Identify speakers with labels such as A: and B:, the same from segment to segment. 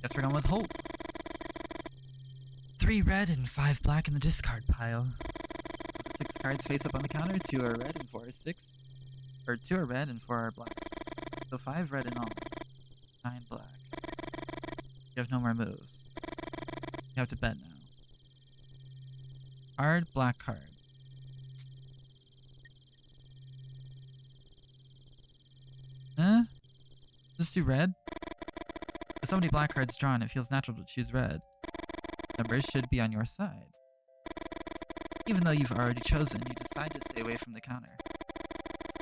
A: Guess we're going with hope. 3 red and 5 black in the discard pile. 6 cards face up on the counter. 2 are red and 4 are 6. Or 2 are red and 4 are black. So 5 red in all. 9 black. You have no more moves. You have to bet now. Card, black card. Just do red? With so many black cards drawn, it feels natural to choose red. Numbers should be on your side. Even though you've already chosen, you decide to stay away from the counter.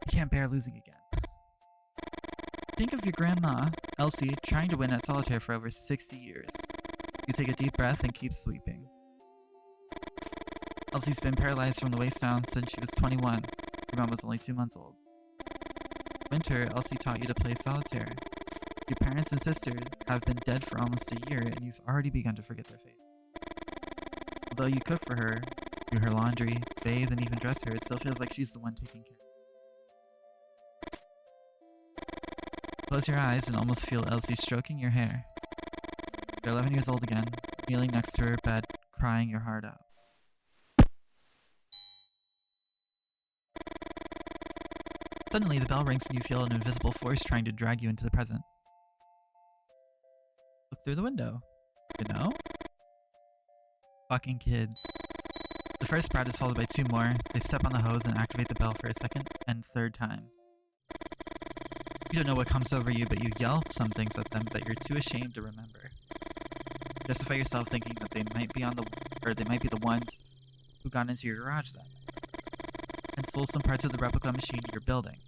A: You can't bear losing again. Think of your grandma, Elsie, trying to win at solitaire for over 60 years. You take a deep breath and keep sweeping. Elsie's been paralyzed from the waist down since she was 21. Your mom was only 2 months old. Winter, Elsie taught you to play solitaire. Your parents and sister have been dead for almost a year, and you've already begun to forget their fate. Although you cook for her, do her laundry, bathe, and even dress her, it still feels like she's the one taking care. Close your eyes and almost feel Elsie stroking your hair. You're 11 years old again, kneeling next to her bed, crying your heart out. Suddenly, the bell rings and you feel an invisible force trying to drag you into the present. Look through the window. You know? Fucking kids. The first sprout is followed by 2 more. They step on the hose and activate the bell for a second and 3rd time. You don't know what comes over you, but you yell some things at them that you're too ashamed to remember. Justify yourself thinking that they might be the ones who got into your garage that night and stole some parts of the replica machine you're building.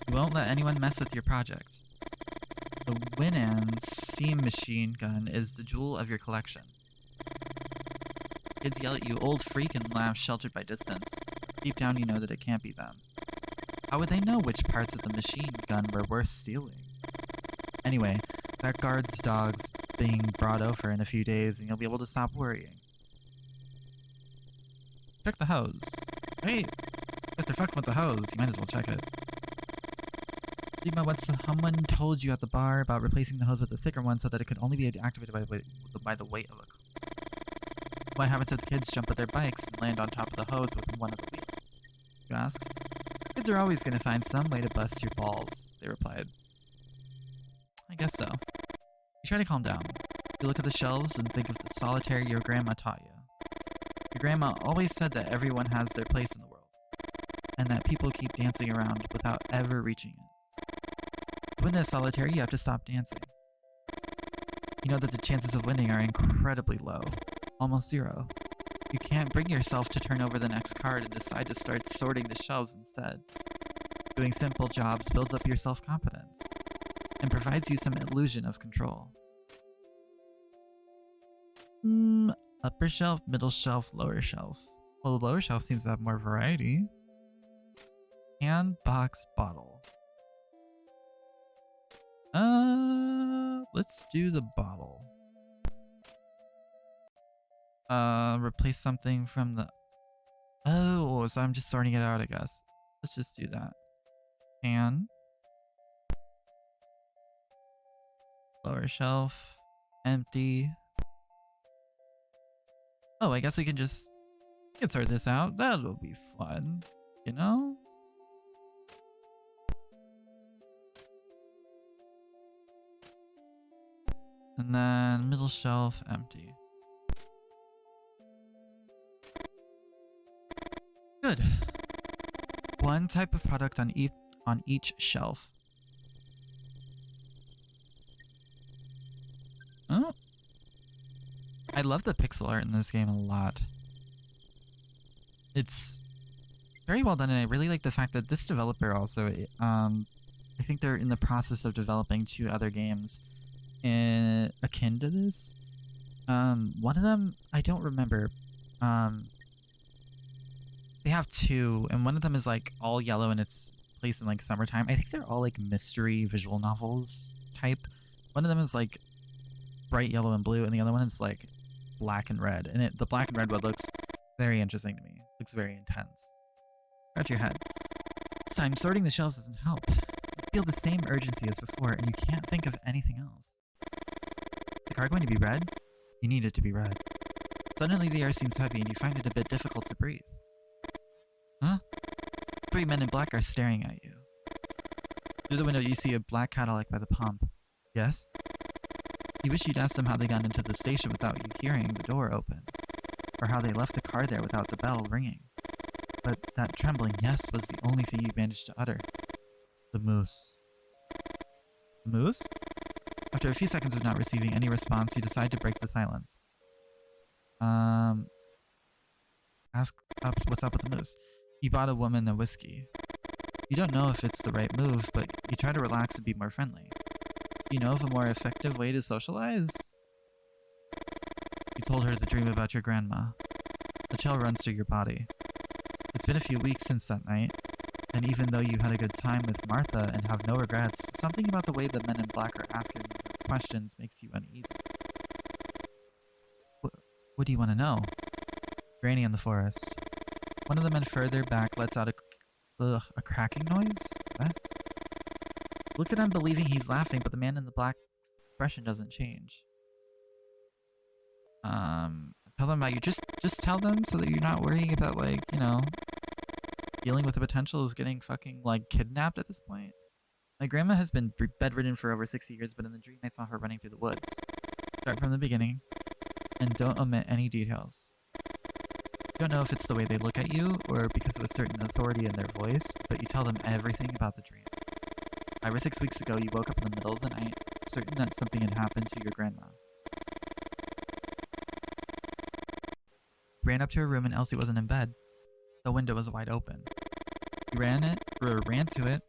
A: You won't let anyone mess with your project. The Winans steam machine gun is the jewel of your collection. Kids yell at you, old freak, and laugh sheltered by distance. Deep down you know that it can't be them. How would they know which parts of the machine gun were worth stealing? Anyway, that guard's dog's being brought over in a few days and you'll be able to stop worrying. Check the hose. Wait, if they're fucking with the hose, you might as well check it. Think about what someone told you at the bar about replacing the hose with a thicker one so that it could only be activated by the weight of a car. What happens if the kids jump with their bikes and land on top of the hose with one of the wheels? You asked. Kids are always going to find some way to bust your balls, they replied. I guess so. You try to calm down. You look at the shelves and think of the solitaire your grandma taught you. Your grandma always said that everyone has their place in the world, and that people keep dancing around without ever reaching it. To win this solitaire, you have to stop dancing. You know that the chances of winning are incredibly low, almost 0. You can't bring yourself to turn over the next card and decide to start sorting the shelves instead. Doing simple jobs builds up your self-confidence and provides you some illusion of control. Upper shelf, middle shelf, lower shelf. Well, the lower shelf seems to have more variety. Can, box, bottle. Let's do the bottle. Replace something from the... Oh, so I'm just sorting it out, I guess. Let's just do that. Can. Lower shelf. Empty. Oh, I guess we can sort this out. That'll be fun, you know? And then middle shelf, empty. Good. One type of product on each shelf. Oh. I love the pixel art in this game a lot. It's very well done, and I really like the fact that this developer also, I think they're in the process of developing 2 other games akin to this. One of them, I don't remember. They have 2, and one of them is like all yellow and it's placed in like summertime. I think they're all like mystery visual novels type. One of them is like bright yellow and blue, and the other one is like black and red. And the black and red one looks very interesting to me. Looks very intense. Scratch your head. This time, sorting the shelves doesn't help. feel the same urgency as before, and you can't think of anything else. Is the car going to be red? You need it to be red. Suddenly the air seems heavy, and you find it a bit difficult to breathe. Huh? 3 men in black are staring at you. Through the window, you see a black Cadillac by the pump. Yes? You wish you'd asked them how they got into the station without you hearing the door open, or how they left the car there without the bell ringing. But that trembling yes was the only thing you managed to utter. The moose. The moose? After a few seconds of not receiving any response, you decide to break the silence. Ask what's up with the moose. You bought a woman a whiskey. You don't know if it's the right move, but you try to relax and be more friendly. Do you know of a more effective way to socialize? You told her the dream about your grandma. A chill runs through your body. It's been a few weeks since that night, and even though you had a good time with Martha and have no regrets, something about the way the men in black are asking questions makes you uneasy. What do you want to know? Granny in the forest. One of the men further back lets out a cracking noise? What? Look at him believing he's laughing, but the man in the black expression doesn't change. Tell them about you. Just tell them so that you're not worrying about, like, you know, dealing with the potential of getting fucking, like, kidnapped at this point. My grandma has been bedridden for over 60 years, but in the dream I saw her running through the woods. Start from the beginning, and don't omit any details. You don't know if it's the way they look at you, or because of a certain authority in their voice, but you tell them everything about the dream. 5 or 6 weeks ago, you woke up in the middle of the night, certain that something had happened to your grandma. You ran up to her room and Elsie wasn't in bed. The window was wide open. You ran to it,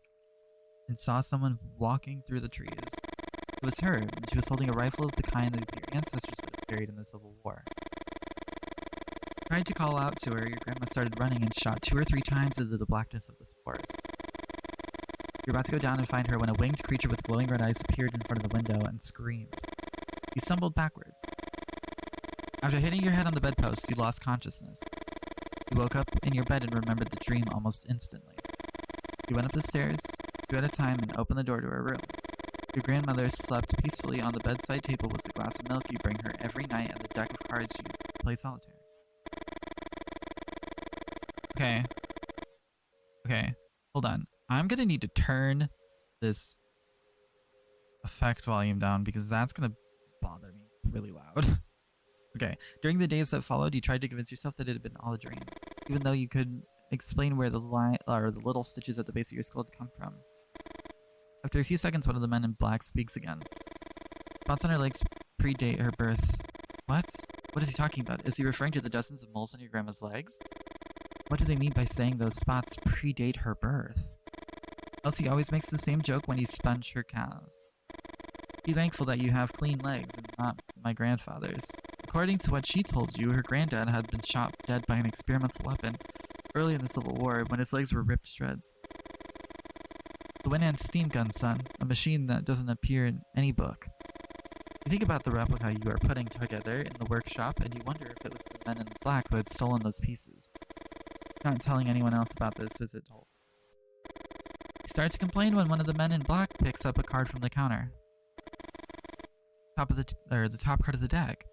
A: and saw someone walking through the trees. It was her, and she was holding a rifle of the kind that your ancestors would have carried in the Civil War. You tried to call out to her, your grandma started running and shot 2 or 3 times into the blackness of the forest. You're about to go down and find her when a winged creature with glowing red eyes appeared in front of the window and screamed. You stumbled backwards. After hitting your head on the bedpost, you lost consciousness. You woke up in your bed and remembered the dream almost instantly. You went up the stairs, 2 at a time, and opened the door to her room. Your grandmother slept peacefully on the bedside table with a glass of milk you bring her every night and the deck of cards she used to play solitaire. Okay, hold on. I'm gonna need to turn this effect volume down because that's gonna bother me really loud. Okay, during the days that followed, you tried to convince yourself that it had been all a dream, even though you could explain where the the little stitches at the base of your skull had come from. After a few seconds, one of the men in black speaks again. Spots on her legs predate her birth. What? What is he talking about? Is he referring to the dozens of moles on your grandma's legs? What do they mean by saying those spots predate her birth? Elsie always makes the same joke when you sponge her cows. Be thankful that you have clean legs and not my grandfather's. According to what she told you, her granddad had been shot dead by an experimental weapon early in the Civil War when his legs were ripped to shreds. The Winand steam gun, son, a machine that doesn't appear in any book. You think about the replica you are putting together in the workshop, and you wonder if it was the men in black who had stolen those pieces. Not telling anyone else about this visit told. You start to complain when one of the men in black picks up a card from the counter. The top card of the deck.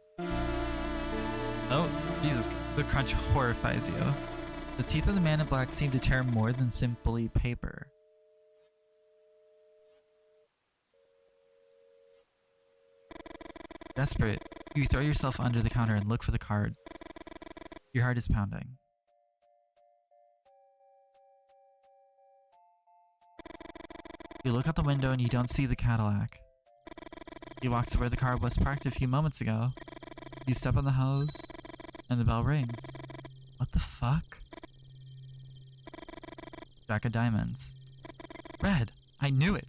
A: Oh, Jesus, the crunch horrifies you. The teeth of the man in black seem to tear more than simply paper. Desperate, you throw yourself under the counter and look for the card. Your heart is pounding. You look out the window and you don't see the Cadillac. You walk to where the car was parked a few moments ago. You step on the hose, and the bell rings. What the fuck? Jack of diamonds. Red! I knew it!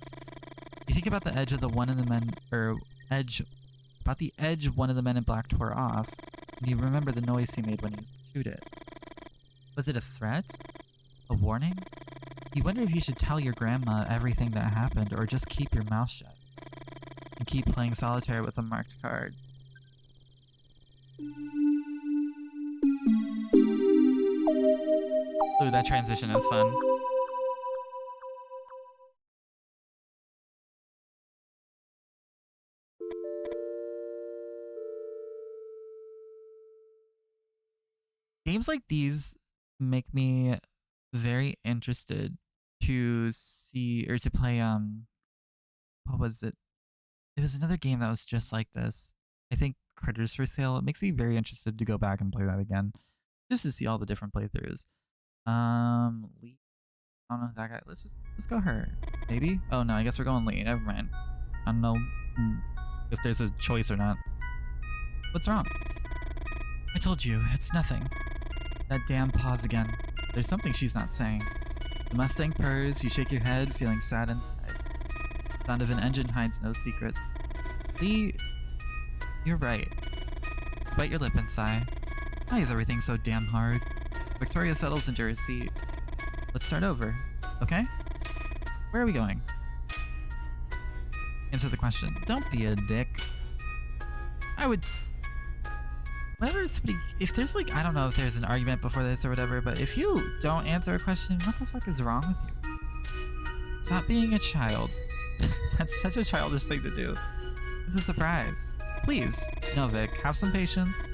A: You think about the edge of the one of the men, about the edge one of the men in black tore off, and you remember the noise he made when he chewed it. Was it a threat? A warning? You wonder if you should tell your grandma everything that happened, or just keep your mouth shut and keep playing solitaire with a marked card. Ooh, that transition is fun. Games like these make me very interested to see or to play what was it? It was another game that was just like this. I think Critters for Sale. It makes me very interested to go back and play that again. Just to see all the different playthroughs. Lee. I don't know that guy. Let's go her. Maybe? Oh no, I guess we're going Lee. Never mind. I don't know if there's a choice or not. What's wrong? I told you, it's nothing. That damn pause again. There's something she's not saying. The Mustang purrs, you shake your head, feeling sad inside. The sound of an engine hides no secrets. Lee, you're right. You bite your lip and sigh. Why is everything so damn hard? Victoria settles into her seat. Let's start over, okay? Where are we going? Answer the question. Don't be a dick. I would... Whenever somebody... If there's like... I don't know if there's an argument before this or whatever, but if you don't answer a question, what the fuck is wrong with you? Stop being a child. That's such a childish thing to do. It's a surprise. Please. No, Vic. Have some patience.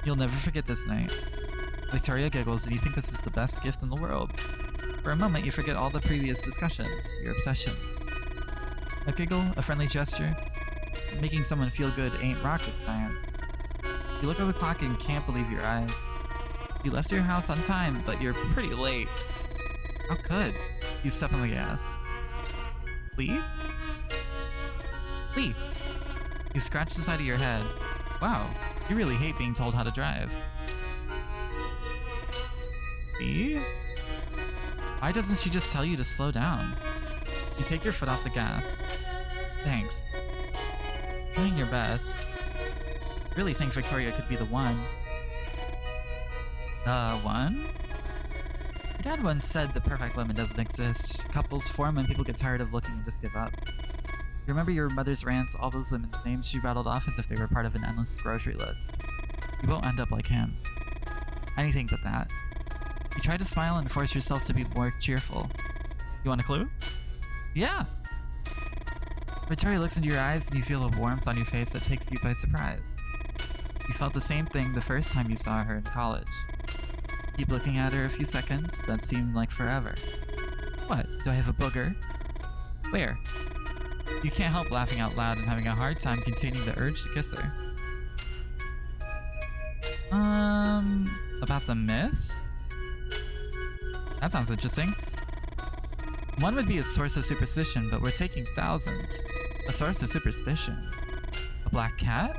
A: You'll never forget this night. Victoria giggles and you think this is the best gift in the world. For a moment, you forget all the previous discussions, your obsessions. A giggle, a friendly gesture. Making someone feel good ain't rocket science. You look at the clock and can't believe your eyes. You left your house on time, but you're pretty late. How could? You step on the gas. Lee? Lee! You scratch the side of your head. Wow, you really hate being told how to drive. Lee? Why doesn't she just tell you to slow down? You take your foot off the gas. Thanks. Doing your best. Really think Victoria could be the one. The one? Your dad once said the perfect woman doesn't exist. Couples form when people get tired of looking and just give up. You remember your mother's rants, all those women's names she rattled off as if they were part of an endless grocery list. You won't end up like him. Anything but that. You try to smile and force yourself to be more cheerful. You want a clue? Yeah! Victoria looks into your eyes and you feel a warmth on your face that takes you by surprise. You felt the same thing the first time you saw her in college. Keep looking at her a few seconds, that seemed like forever. What? Do I have a booger? Where? You can't help laughing out loud and having a hard time containing the urge to kiss her. About the myth? That sounds interesting. One would be a source of superstition, but we're taking thousands. A source of superstition? A black cat?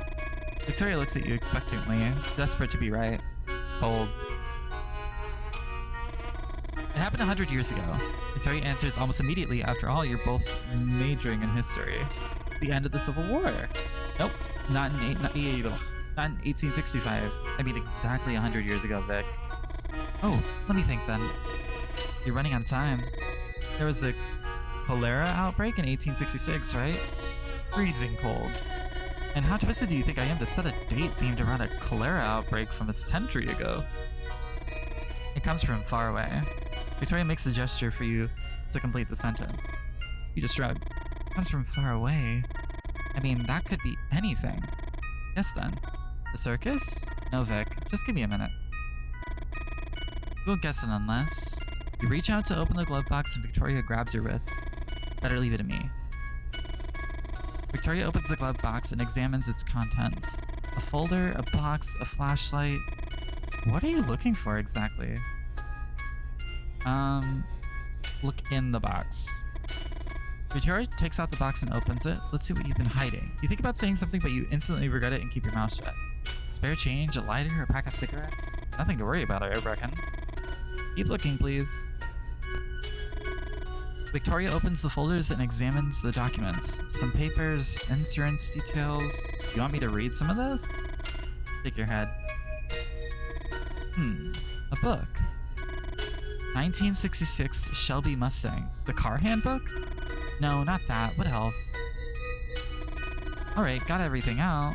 A: Victoria looks at you expectantly, desperate to be right. Bold. It happened 100 years ago. Victoria answers almost immediately. After all, you're both majoring in history. The end of the Civil War. Nope, not in 1865. I mean exactly 100 years ago, Vic. Oh, let me think then. You're running out of time. There was a cholera outbreak in 1866, right? Freezing cold. And how twisted do you think I am to set a date themed around a cholera outbreak from a century ago? It comes from far away. Victoria makes a gesture for you to complete the sentence. You just shrug. It comes from far away? I mean, that could be anything. Yes then. The circus? No, Vic. Just give me a minute. You won't guess it unless... You reach out to open the glove box and Victoria grabs your wrist. Better leave it to me. Victoria opens the glove box and examines its contents. A folder, a box, a flashlight. What are you looking for exactly? Look in the box. Victoria takes out the box and opens it. Let's see what you've been hiding. You think about saying something, but you instantly regret it and keep your mouth shut. Spare change, a lighter, a pack of cigarettes? Nothing to worry about, I reckon. Keep looking, please. Victoria opens the folders and examines the documents. Some papers, insurance details. Do you want me to read some of this? Shake your head. A book. 1966 Shelby Mustang. The car handbook? No, not that. What else? Alright, got everything out.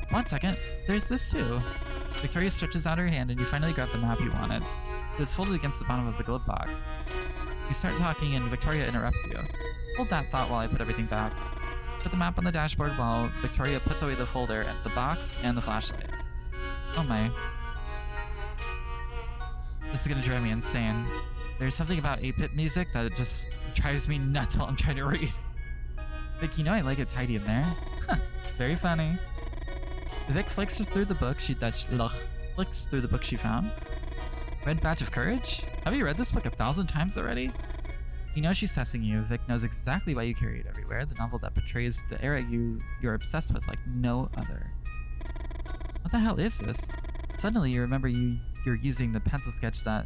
A: 1 second. There's this too. Victoria stretches out her hand and you finally grab the map you wanted. It's folded against the bottom of the glove box. You start talking and Victoria interrupts you. Hold that thought while I put everything back. Put the map on the dashboard while Victoria puts away the folder, and the box, and the flashlight. Oh my. This is gonna drive me insane. There's something about 8-bit music that just drives me nuts while I'm trying to read. Vic, you know I like it tidy in there. Very funny. Vic flicks through the book flicks through the book she found. Red Badge of Courage? Have you read this book 1,000 times already? You know she's testing you. Vic knows exactly why you carry it everywhere. The novel that portrays the era you're obsessed with like no other. What the hell is this? Suddenly you remember you're using the pencil sketch that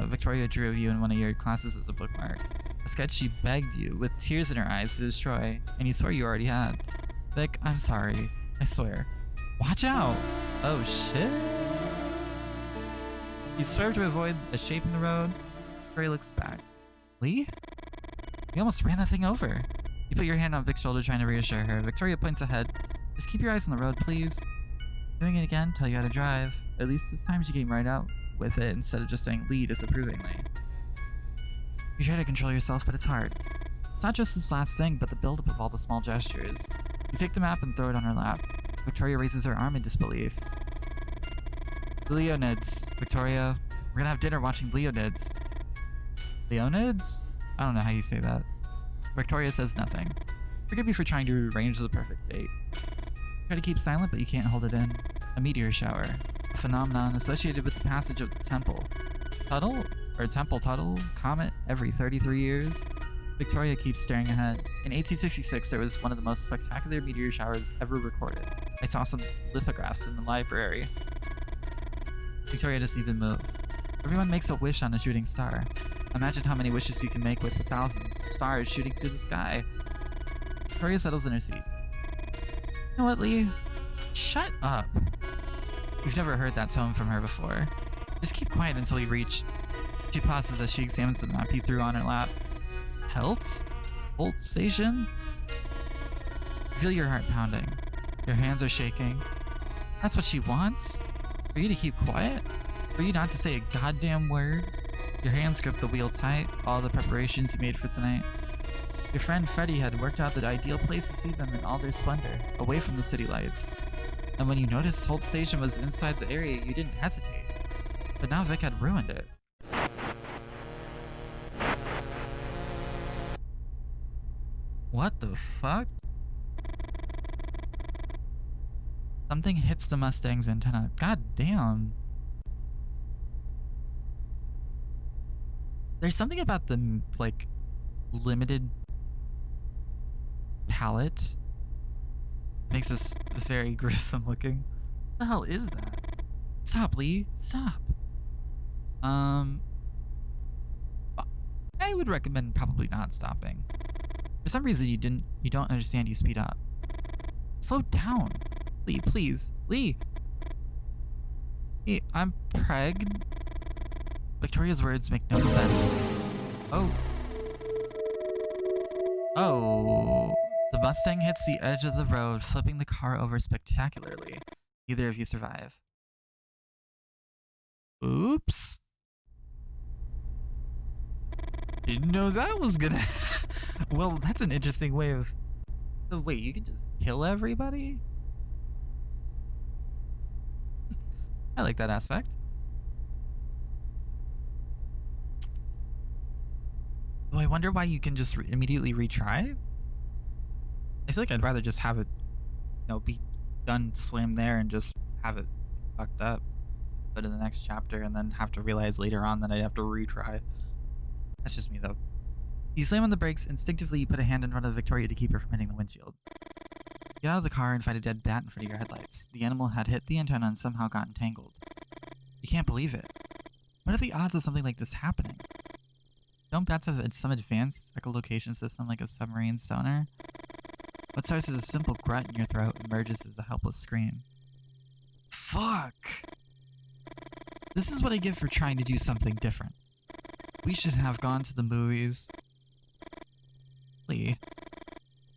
A: Victoria drew of you in one of your classes as a bookmark. A sketch she begged you, with tears in her eyes, to destroy, and you swore you already had. Vic, I'm sorry. I swear. Watch out! Oh shit. You swerve to avoid a shape in the road. Victoria looks back. Lee? You almost ran that thing over. You put your hand on Vic's shoulder trying to reassure her. Victoria points ahead. Just keep your eyes on the road, please. Doing it again, tell you how to drive. At least this time she came right out with it instead of just saying Lee disapprovingly. You try to control yourself, but it's hard. It's not just this last thing, but the buildup of all the small gestures. You take the map and throw it on her lap. Victoria raises her arm in disbelief. The Leonids. Victoria, we're gonna have dinner watching Leonids. Leonids? I don't know how you say that. Victoria says nothing. Forgive me for trying to arrange the perfect date. Try to keep silent, but you can't hold it in. A meteor shower. A phenomenon associated with the passage of the Temple Tuttle comet every 33 years. Victoria keeps staring ahead. In 1866, there was one of the most spectacular meteor showers ever recorded. I saw some lithographs in the library. Victoria doesn't even move. Everyone makes a wish on a shooting star. Imagine how many wishes you can make with the thousands of stars shooting through the sky. Victoria settles in her seat. You know what, Lee? Shut up. You've never heard that tone from her before. Just keep quiet until you reach. She pauses as she examines the map he threw on her lap. Helt? Holt Station? You feel your heart pounding. Your hands are shaking. That's what she wants? For you to keep quiet? For you not to say a goddamn word? Your hands grip the wheel tight, all the preparations you made for tonight. Your friend Freddie had worked out the ideal place to see them in all their splendor, away from the city lights. And when you noticed Holt Station was inside the area, you didn't hesitate. But now Vic had ruined it. What the fuck? Something hits the Mustang's antenna. God damn. There's something about the, like, limited palette. Makes this very gruesome looking. What the hell is that? Stop, Lee. Stop. I would recommend probably not stopping. For some reason you don't understand, you speed up. Slow down. Lee, please. Lee! Hey, I'm pregnant. Victoria's words make no sense. Oh. Oh. The Mustang hits the edge of the road, flipping the car over spectacularly. Neither of you survive. Oops. Didn't know that was gonna... Well, that's an interesting way of... So wait, you can just kill everybody? I like that aspect. Oh, I wonder why you can just immediately retry? I feel like I'd rather just have it, you know, be done, slam there, and just have it fucked up. Go to the next chapter and then have to realize later on that I'd have to retry. That's just me, though. You slam on the brakes. Instinctively, you put a hand in front of Victoria to keep her from hitting the windshield. Get out of the car and fight a dead bat in front of your headlights. The animal had hit the antenna and somehow got entangled. You can't believe it. What are the odds of something like this happening? Don't bats have some advanced echolocation system like a submarine sonar? What starts as a simple grunt in your throat emerges as a helpless scream. Fuck! This is what I get for trying to do something different. We should have gone to the movies. Lee.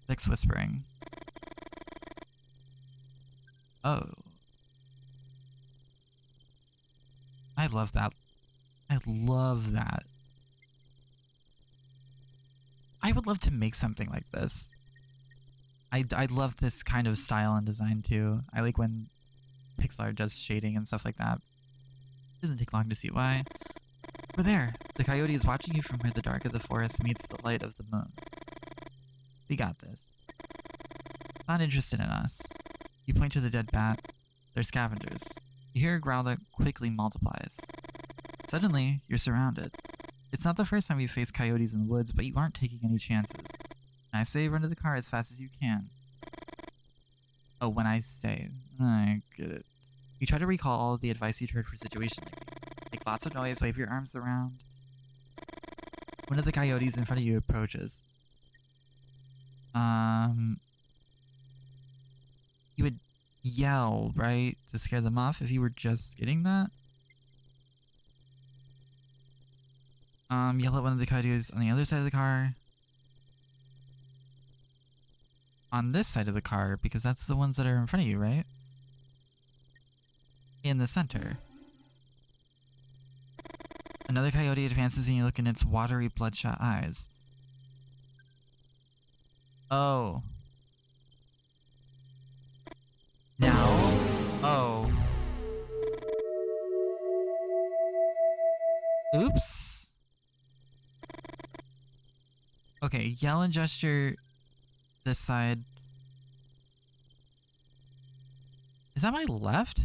A: Vic's whispering. Oh. I love that. I love that. I would love to make something like this. I love this kind of style and design too. I like when Pixar does shading and stuff like that. Doesn't take long to see why. Over there, the coyote is watching you from where the dark of the forest meets the light of the moon. We got this. Not interested in us. You point to the dead bat. They're scavengers. You hear a growl that quickly multiplies. Suddenly, you're surrounded. It's not the first time you've faced coyotes in the woods, but you aren't taking any chances. When I say run to the car as fast as you can. Oh, when I say. I get it. You try to recall all of the advice you'd heard for a situation like that. Make lots of noise, wave your arms around. One of the coyotes in front of you approaches. You would yell, right? To scare them off if you were just getting that? Yell at one of the coyotes on the other side of the car. On this side of the car, because that's the ones that are in front of you, right? In the center. Another coyote advances and you look in its watery, bloodshot eyes. Oh. Now? Oh. Oops. Okay, yell and gesture this side. Is that my left?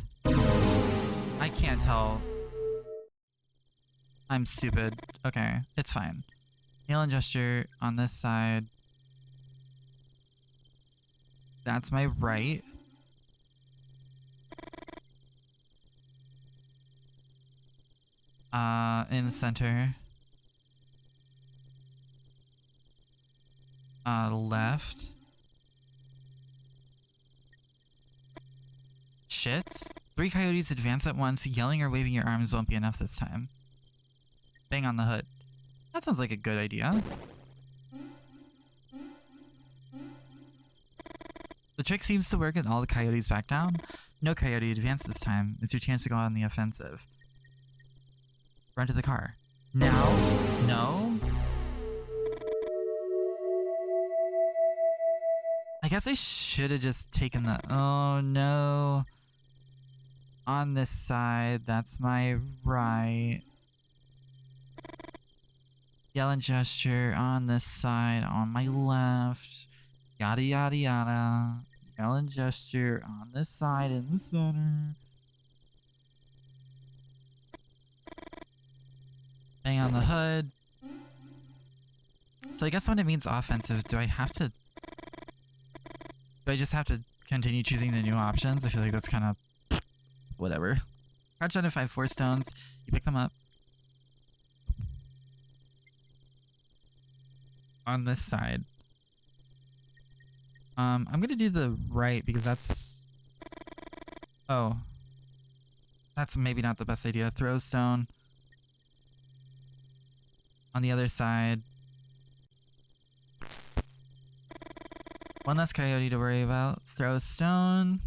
A: I can't tell. I'm stupid. Okay, it's fine. Yell and gesture on this side. That's my right. In the center. Left. Shit. 3 coyotes advance at once. Yelling or waving your arms won't be enough this time. Bang on the hood. That sounds like a good idea. The trick seems to work and all the coyotes back down. No coyote advance this time. It's your chance to go on the offensive. Run to the car. Now? No? I guess I should have just taken the... Oh no. On this side, that's my right. Yell and gesture on this side, on my left. Yada yada yada. Yell and gesture on this side in the center. Bang on the hood. So I guess when it means offensive, do I just have to continue choosing the new options? I feel like that's kind of whatever. Crouch down to 5 4 stones. You pick them up. On this side. I'm gonna do the right because that's... Oh. That's maybe not the best idea. Throw stone. On the other side. One less coyote to worry about. Throw stone.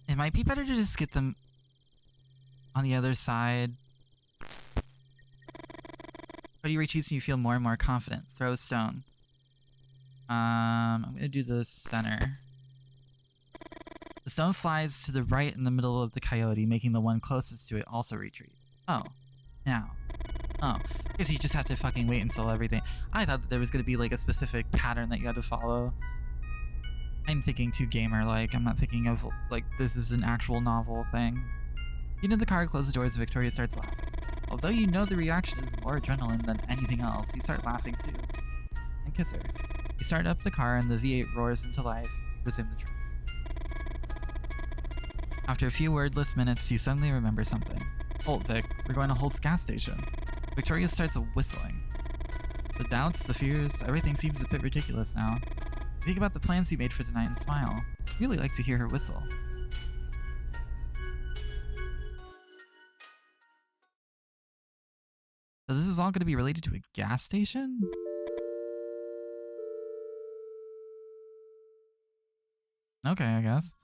A: It might be better to just get them on the other side. Cody retreats and you feel more and more confident. Throw stone. I'm gonna do the center. The stone flies to the right in the middle of the coyote, making the one closest to it also retreat. Oh. Now. Oh. I guess you just have to fucking wait until everything... I thought that there was gonna be like a specific pattern that you had to follow. I'm thinking too gamer-like. I'm not thinking of like this is an actual novel thing. You know the car, close the doors, Victoria starts laughing. Although you know the reaction is more adrenaline than anything else, you start laughing too. And kiss her. You start up the car and the V8 roars into life. Resume the trip. After a few wordless minutes, you suddenly remember something. Holt, Vic. We're going to Holt's gas station. Victoria starts whistling. The doubts, the fears, everything seems a bit ridiculous now. You think about the plans you made for tonight and smile. I really like to hear her whistle. So this is all going to be related to a gas station? Okay, I guess.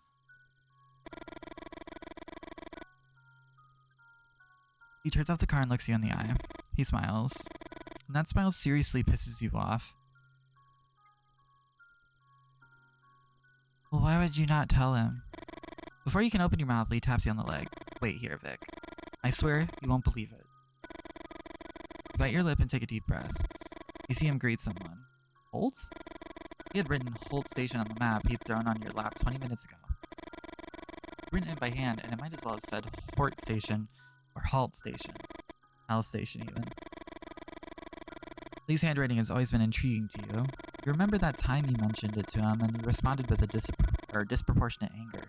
A: He turns off the car and looks you in the eye. He smiles. And that smile seriously pisses you off. Well, why would you not tell him? Before you can open your mouth, Lee taps you on the leg. Wait here, Vic. I swear, you won't believe it. You bite your lip and take a deep breath. You see him greet someone. Holt? He had written Holt Station on the map he'd thrown on your lap 20 minutes ago. Written it by hand, and it might as well have said Hort Station or Halt Station. Hell Station, even. Lee's handwriting has always been intriguing to you. You remember that time you mentioned it to him, and you responded with a disproportionate anger.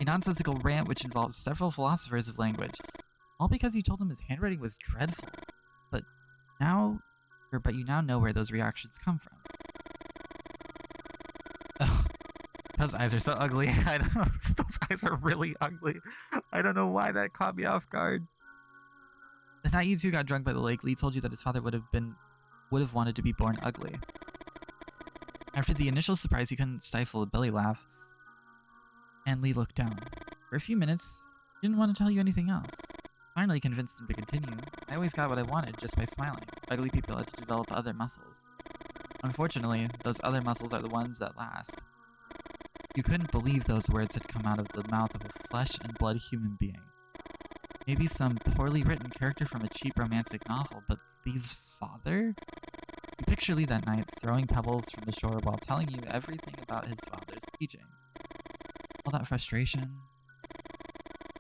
A: A nonsensical rant which involves several philosophers of language, all because you told him his handwriting was dreadful. But you now know where those reactions come from. Oh, those eyes are so ugly. I don't know. Those eyes are really ugly. I don't know why that caught me off guard. The night you two got drunk by the lake, Lee told you that his father would have wanted to be born ugly. After the initial surprise, you couldn't stifle a belly laugh, and Lee looked down. For a few minutes, he didn't want to tell you anything else. Finally convinced him to continue. I always got what I wanted just by smiling. Ugly people had to develop other muscles. Unfortunately, those other muscles are the ones that last. You couldn't believe those words had come out of the mouth of a flesh and blood human being. Maybe some poorly written character from a cheap romantic novel, but Lee's father? You picture Lee that night throwing pebbles from the shore while telling you everything about his father's teachings. All that frustration.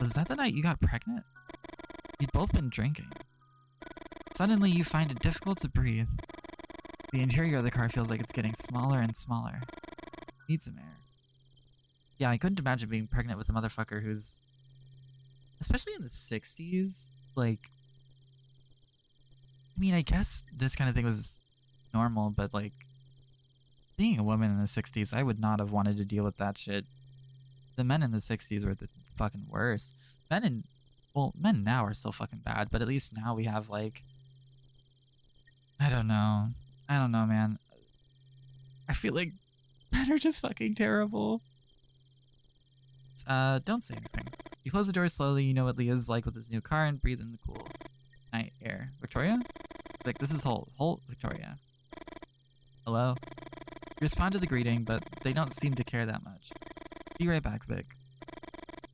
A: Was that the night you got pregnant? You'd both been drinking. Suddenly, you find it difficult to breathe. The interior of the car feels like it's getting smaller and smaller. Need some air. Yeah, I couldn't imagine being pregnant with a motherfucker who's... Especially in the 60s, like... I mean, I guess this kind of thing was normal, but, like... Being a woman in the 60s, I would not have wanted to deal with that shit. The men in the 60s were the fucking worst. Men now are still fucking bad, but at least now we have, like... I don't know, man. I feel like men are just fucking terrible. Don't say anything. You close the door slowly, you know what Leah's like with his new car, and breathe in the cool night air. Victoria? Vic, this is Holt. Holt, Victoria. Hello? You respond to the greeting, but they don't seem to care that much. Be right back, Vic.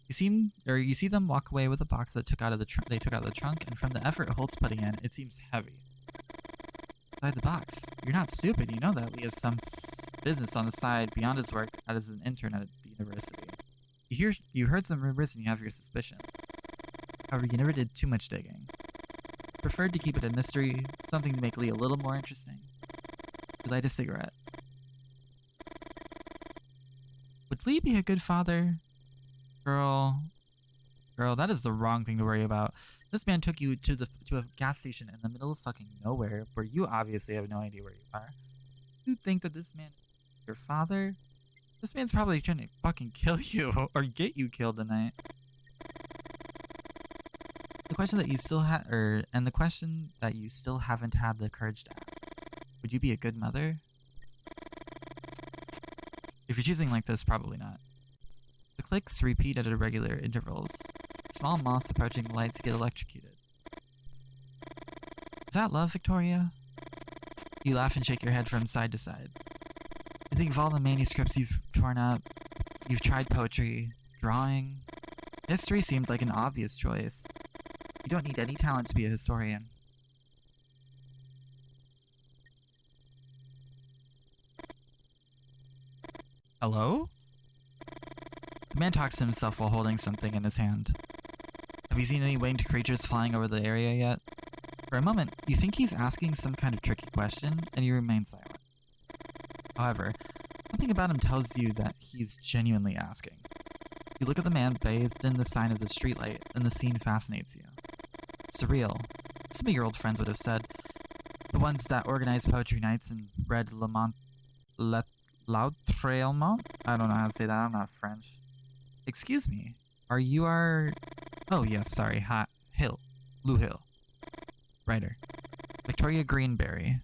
A: You see them walk away with a box that they took out of the trunk, and from the effort Holt's putting in, it seems heavy. Inside the box. You're not stupid, you know that Lee has some business on the side beyond his work as an intern at the university. You heard some rumors and you have your suspicions. However, you never did too much digging. Preferred to keep it a mystery, something to make Lee a little more interesting. You light a cigarette. Would Lee be a good father? Girl, that is the wrong thing to worry about. This man took you to a gas station in the middle of fucking nowhere, where you obviously have no idea where you are. You think that this man is your father? This man's probably trying to fucking kill you or get you killed tonight. The question that you still haven't had the courage to ask. Would you be a good mother? If you're choosing like this, probably not. The clicks repeat at irregular intervals. Small moths approaching the lights get electrocuted. Is that love, Victoria? You laugh and shake your head from side to side. You think of all the manuscripts you've torn up. You've tried poetry, drawing. History seems like an obvious choice. You don't need any talent to be a historian. Hello? The man talks to himself while holding something in his hand. Have you seen any winged creatures flying over the area yet? For a moment, you think he's asking some kind of tricky question, and you remain silent. However, something about him tells you that he's genuinely asking. You look at the man bathed in the sign of the streetlight, and the scene fascinates you. Surreal. Some of your old friends would have said. The ones that organized poetry nights and read L'Outrellement? I don't know how to say that, I'm not French. Excuse me, Oh yes, sorry, Lou Hill. Writer. Victoria Greenberry.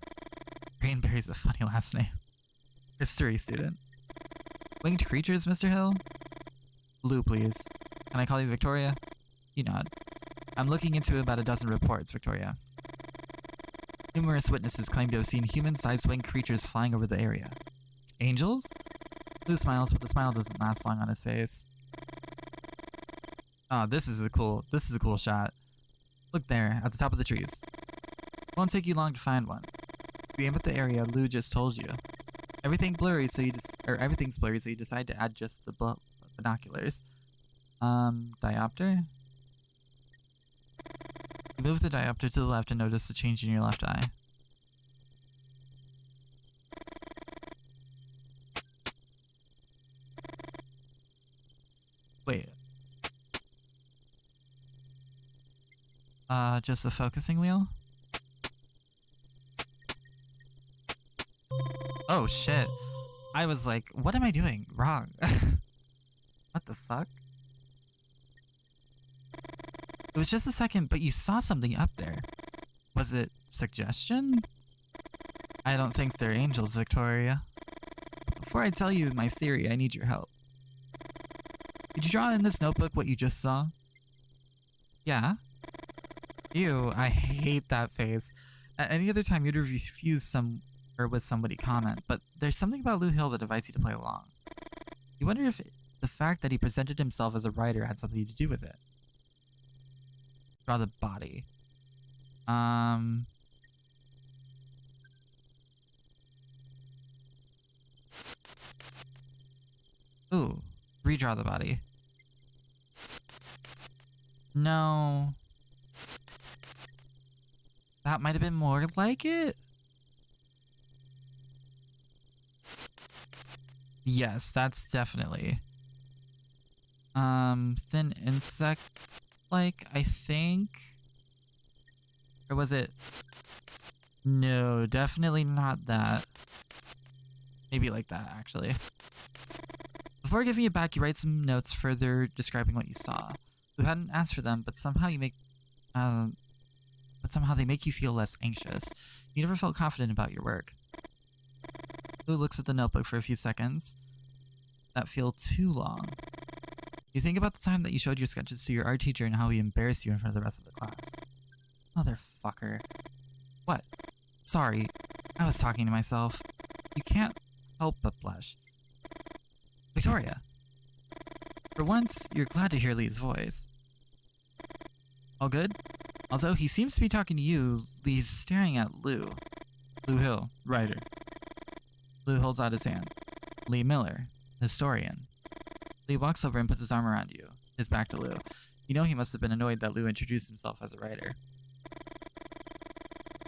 A: Greenberry's a funny last name. History student. Winged creatures, Mr. Hill? Lou, please. Can I call you Victoria? You nod. I'm looking into about a dozen reports, Victoria. Numerous witnesses claim to have seen human-sized winged creatures flying over the area. Angels? Lou smiles, but the smile doesn't last long on his face. Oh, this is a cool shot. Look there, at the top of the trees. It won't take you long to find one. If you aim at the area Lou just told you. Everything's blurry, so you decide to add just the binoculars. Diopter? You move the diopter to the left and notice the change in your left eye. Wait. Just the focusing wheel? Oh shit. I was like, what am I doing wrong? What the fuck? It was just a second, but you saw something up there. Was it suggestion? I don't think they're angels, Victoria. Before I tell you my theory, I need your help. Did you draw in this notebook what you just saw? Yeah. Ew, I hate that face. At any other time, you'd have refused with somebody comment, but there's something about Lou Hill that invites you to play along. You wonder if the fact that he presented himself as a writer had something to do with it. Draw the body. Ooh, redraw the body. No. That might have been more like it. Yes, that's definitely. Thin insect, like, I think? Or was it? No, definitely not that. Maybe like that, actually. Before giving it back, you write some notes further describing what you saw. You hadn't asked for them, but somehow they make you feel less anxious. You never felt confident about your work. Lou looks at the notebook for a few seconds that feel too long. You think about the time that you showed your sketches to your art teacher and how he embarrassed you in front of the rest of the class. Motherfucker. What? Sorry, I was talking to myself. You can't help but blush. Victoria. For once, you're glad to hear Lee's voice. All good? Although he seems to be talking to you, Lee's staring at Lou. Lou Hill, writer. Lou holds out his hand. Lee Miller, historian. Lee walks over and puts his arm around you, his back to Lou. You know he must have been annoyed that Lou introduced himself as a writer.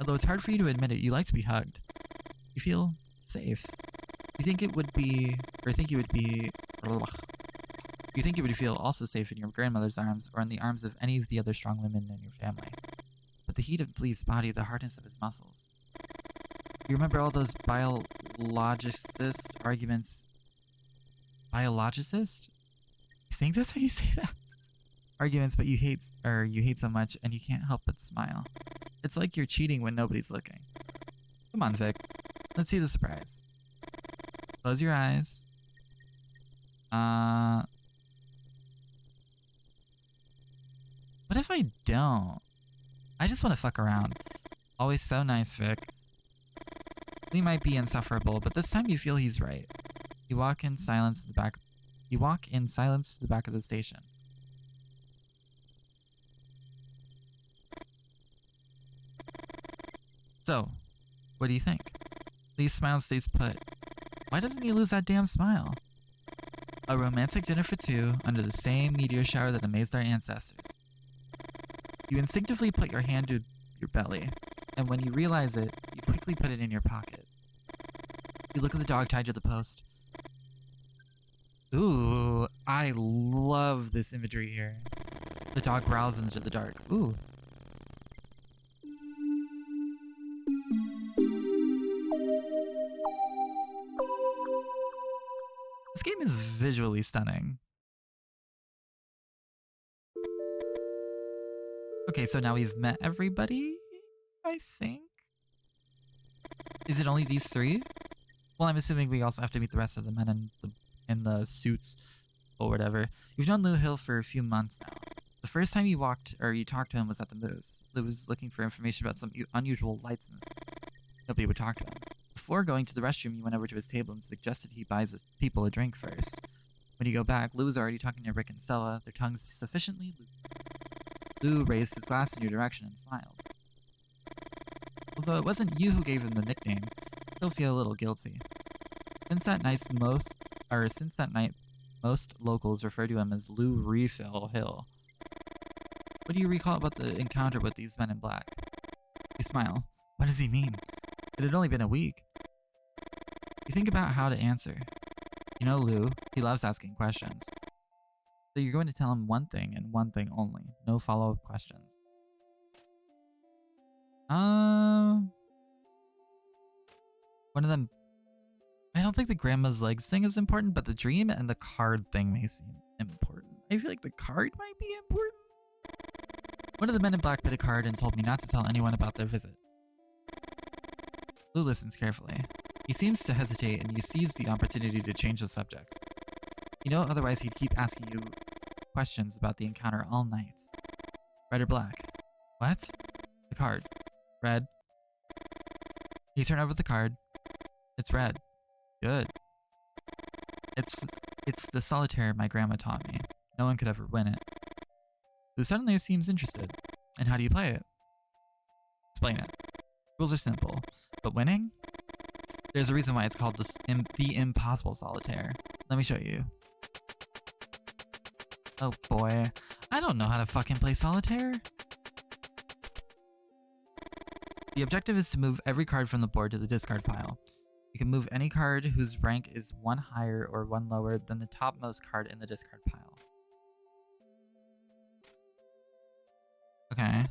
A: Although it's hard for you to admit it, you like to be hugged. You feel safe. You think you would feel also safe in your grandmother's arms or in the arms of any of the other strong women in your family. But the heat of Lee's body, the hardness of his muscles. You remember all those biologicist arguments? Biologicist? I think that's how you say that. Arguments, but you hate so much, and you can't help but smile. It's like you're cheating when nobody's looking. Come on, Vic. Let's see the surprise. Close your eyes. What if I don't? I just want to fuck around. Always so nice, Vic. Lee might be insufferable, but this time you feel he's right. You walk in silence to the back of the station. So, what do you think? Lee's smile stays put. Why doesn't he lose that damn smile? A romantic dinner for two under the same meteor shower that amazed our ancestors. You instinctively put your hand to your belly, and when you realize it, you quickly put it in your pocket. You look at the dog tied to the post. Ooh, I love this imagery here. The dog growls into the dark. Ooh. This game is visually stunning. Okay, so now we've met everybody, I think? Is it only these three? Well, I'm assuming we also have to meet the rest of the men in the suits or whatever. You've known Lou Hill for a few months now. The first time you talked to him was at the Moose. Lou was looking for information about some unusual lights in the sky. Nobody would talk to him. Before going to the restroom, you went over to his table and suggested he buys people a drink first. When you go back, Lou is already talking to Rick and Stella, their tongues sufficiently loose. Lou raised his glass in your direction and smiled. Although it wasn't you who gave him the nickname, I still feel a little guilty. Since that night, most locals refer to him as Lou Refill Hill. What do you recall about the encounter with these men in black? You smile. What does he mean? It had only been a week. You think about how to answer. You know Lou, he loves asking questions. So you're going to tell him one thing and one thing only. No follow-up questions. One of them... I don't think the grandma's legs thing is important, but the dream and the card thing may seem important. I feel like the card might be important. One of the men in black put a card and told me not to tell anyone about their visit. Lou listens carefully. He seems to hesitate, and you seize the opportunity to change the subject. You know, otherwise he'd keep asking you questions about the encounter all night. Red or black? What? The card. Red. You turn over the card. It's red. Good. It's the solitaire my grandma taught me. No one could ever win it. Lou suddenly seems interested. And how do you play it? Explain it. Rules are simple. But winning? There's a reason why it's called the impossible solitaire. Let me show you. Oh boy. I don't know how to fucking play solitaire. The objective is to move every card from the board to the discard pile. You can move any card whose rank is one higher or one lower than the topmost card in the discard pile. Okay.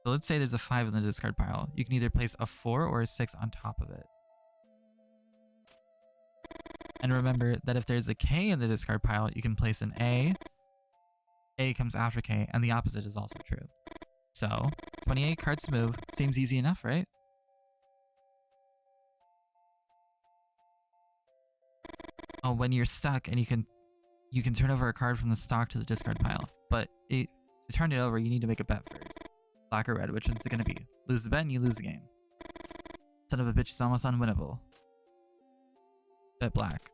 A: So let's say there's a 5 in the discard pile. You can either place a 4 or a 6 on top of it. And remember that if there's a K in the discard pile, you can place an A. A comes after K, and the opposite is also true. So, 28 cards to move. Seems easy enough, right? Oh, when you're stuck and you can turn over a card from the stock to the discard pile. But to turn it over, you need to make a bet first. Black or red, which one's it gonna be? Lose the bet and you lose the game. Son of a bitch is almost unwinnable. Bet black.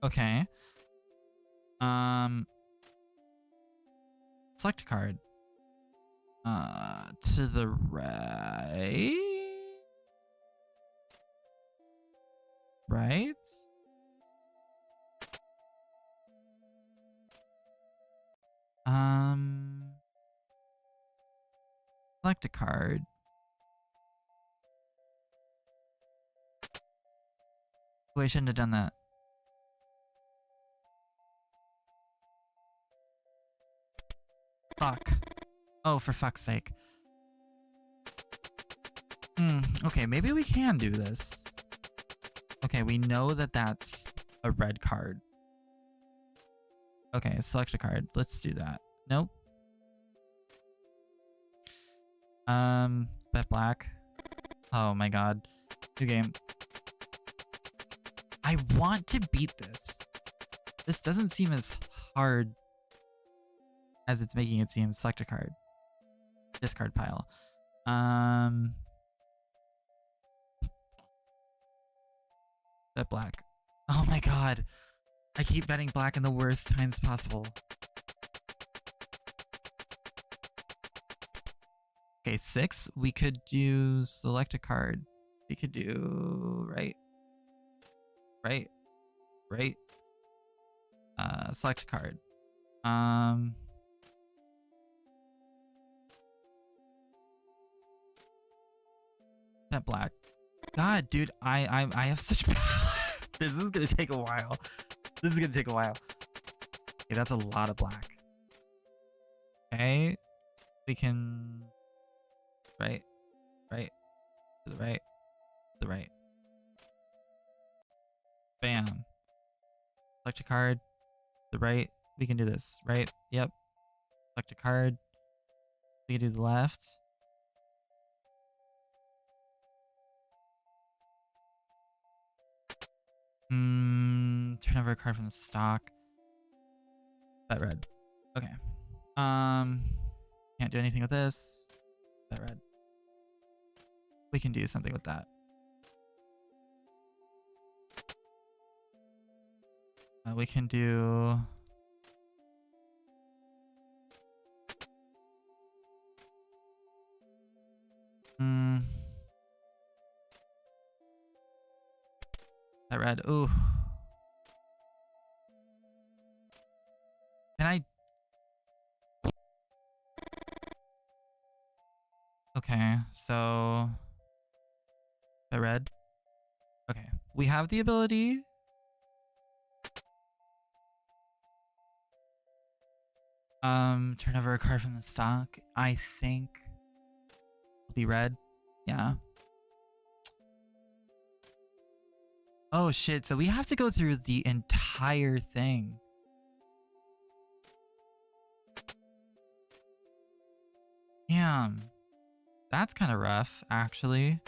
A: Okay. Select a card. To the right? Right? Select a card. Oh, I shouldn't have done that. Fuck. Oh, for fuck's sake. Okay, maybe we can do this. Okay, we know that that's a red card. Okay, select a card. Let's do that. Nope. Bet black. Oh my god. New game. I want to beat this. This doesn't seem as hard as it's making it seem. Select a card. Discard pile. Bet black. Oh my god. I keep betting black in the worst times possible. Okay, 6. We could do select a card. We could do right. Select a card. Bet black. God, dude, I have such this is gonna take a while. This is gonna take a while. Okay, that's a lot of black. Okay. We can right. To the right. Bam. Select a card. The right. We can do this. Right. Yep. Select a card. We can do the left. Turn over a card from the stock. Bet red. Okay. Can't do anything with this. Bet red. We can do something with that. We can do... That red. Ooh. Can I... Okay, so... That red. Okay. We have the ability... Turn over a card from the stock. I think... It'll be red. Yeah. Oh shit, so we have to go through the entire thing. Damn. That's kind of rough, actually.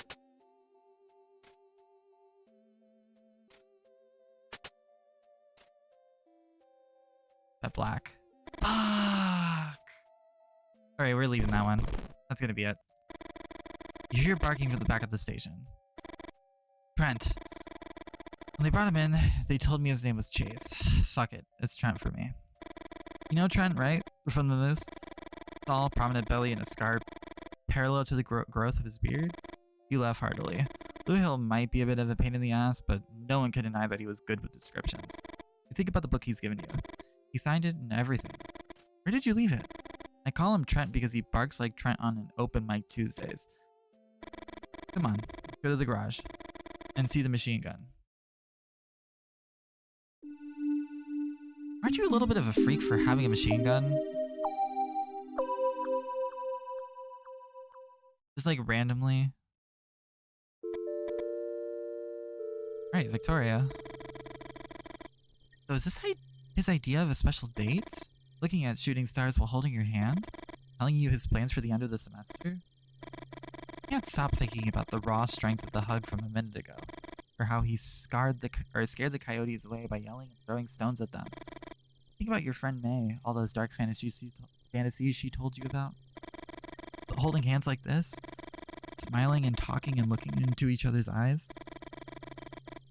A: That black. Fuck! Alright, we're leaving that one. That's gonna be it. You hear barking from the back of the station. Trent. When they brought him in, they told me his name was Chase. Fuck it, it's Trent for me. You know Trent, right? From the news? Tall, prominent belly, and a scar parallel to the growth of his beard. You laugh heartily. Blue Hill might be a bit of a pain in the ass, but no one can deny that he was good with descriptions. You think about the book he's given you. He signed it and everything. Where did you leave it? I call him Trent because he barks like Trent on an open mic Tuesdays. Come on, let's go to the garage and see the machine gun. Aren't you a little bit of a freak for having a machine gun? Just like randomly. Alright, Victoria. So is this his idea of a special date? Looking at shooting stars while holding your hand? Telling you his plans for the end of the semester? I can't stop thinking about the raw strength of the hug from a minute ago. Or how he scared the coyotes away by yelling and throwing stones at them. Think about your friend May, all those dark fantasies she told you about. But holding hands like this, smiling and talking and looking into each other's eyes.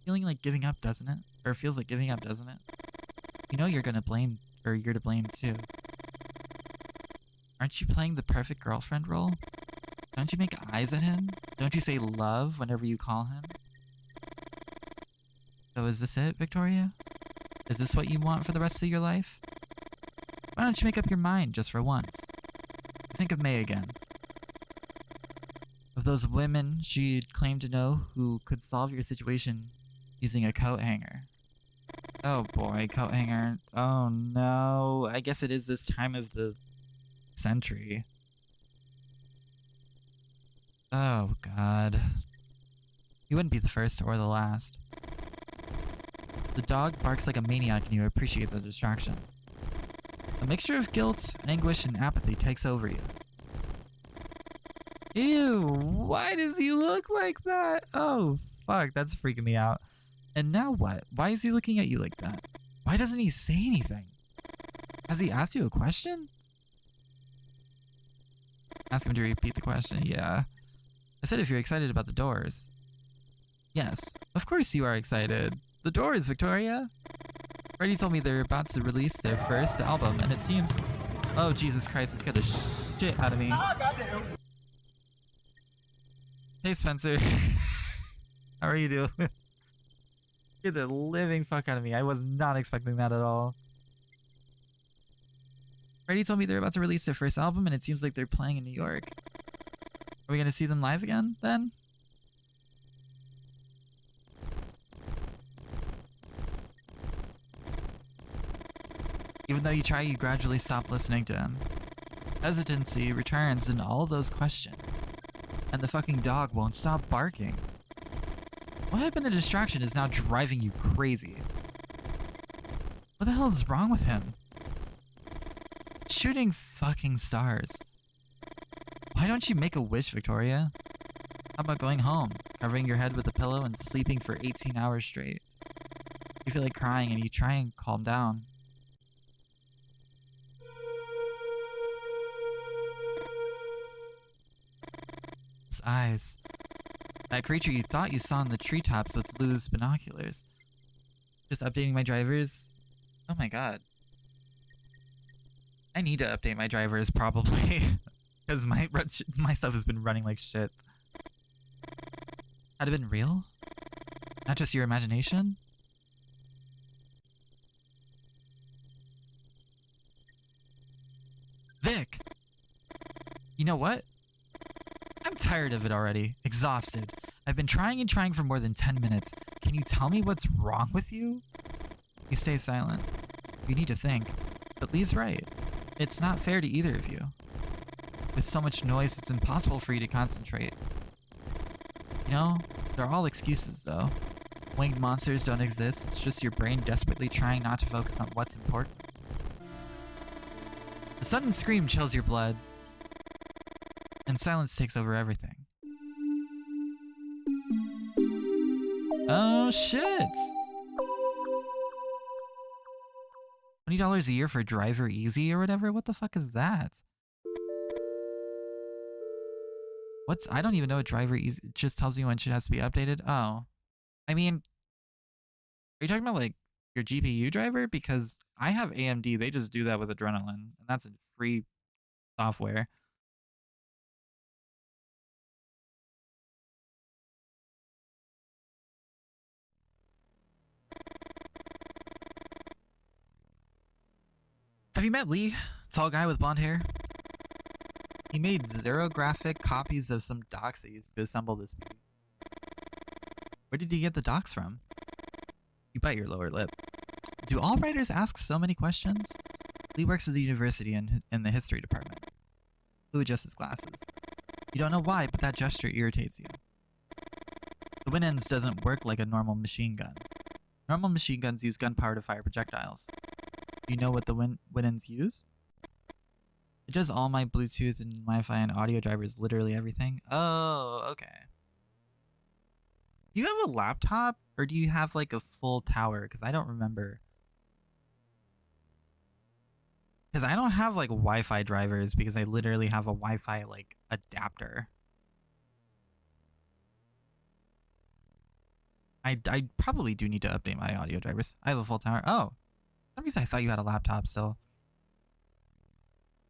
A: Feeling like giving up, doesn't it? Or feels like giving up, doesn't it? You know you're to blame too. Aren't you playing the perfect girlfriend role? Don't you make eyes at him? Don't you say love whenever you call him? So is this it, Victoria? Is this what you want for the rest of your life? Why don't you make up your mind just for once? Think of May again. Of those women she'd claimed to know who could solve your situation using a coat hanger. Oh boy, coat hanger. Oh no. I guess it is this time of the century. Oh god. You wouldn't be the first or the last. The dog barks like a maniac and you appreciate the distraction. A mixture of guilt, anguish, and apathy takes over you. Ew, why does he look like that? Oh, fuck, that's freaking me out. And now what? Why is he looking at you like that? Why doesn't he say anything? Has he asked you a question? Ask him to repeat the question, yeah. I said if you're excited about the Doors. Yes, of course you are excited. The Doors, Victoria. Freddie told me they're about to release their first album, and it seems... Oh, Jesus Christ, it scared the shit out of me. Hey, Spencer. How are you doing? Scared the living fuck out of me. I was not expecting that at all. Freddie told me they're about to release their first album, and it seems like they're playing in New York. Are we gonna see them live again, then? Even though you try, you gradually stop listening to him. Hesitancy returns in all those questions. And the fucking dog won't stop barking. What had been a distraction is now driving you crazy. What the hell is wrong with him? Shooting fucking stars. Why don't you make a wish, Victoria? How about going home, covering your head with a pillow and sleeping for 18 hours straight? You feel like crying and you try and calm down. Those eyes. That creature you thought you saw in the treetops with Lou's binoculars. Just updating my drivers. Oh my god. I need to update my drivers probably. Because my stuff has been running like shit. Had it been real? Not just your imagination? Vic! You know what? I'm tired of it already. Exhausted. I've been trying and trying for more than 10 minutes. Can you tell me what's wrong with you? You stay silent. You need to think. But Lee's right. It's not fair to either of you. With so much noise, it's impossible for you to concentrate. You know, they're all excuses though. Winged monsters don't exist. It's just your brain desperately trying not to focus on what's important. A sudden scream chills your blood, and silence takes over everything. Oh shit! $20 a year for Driver Easy or whatever? What the fuck is that? I don't even know what Driver Easy... It just tells you when shit has to be updated? Oh. I mean... Are you talking about, like, your GPU driver? Because I have AMD. They just do that with Adrenaline. And that's free software. Have you met Lee? Tall guy with blonde hair? He made xerographic copies of some docs that used to assemble this movie. Where did he get the docs from? You bite your lower lip. Do all writers ask so many questions? Lee works at the university in the history department. Lou adjusts his glasses. You don't know why, but that gesture irritates you. The wind ends doesn't work like a normal machine gun. Normal machine guns use gunpowder to fire projectiles. Do you know what the wind ends use? It does all my Bluetooth and Wi-Fi and audio drivers, literally everything. Oh, okay. Do you have a laptop or do you have like a full tower? Because I don't remember. Because I don't have like Wi-Fi drivers because I literally have a Wi-Fi like adapter. I probably do need to update my audio drivers. I have a full tower. Oh, for some reason I thought you had a laptop still.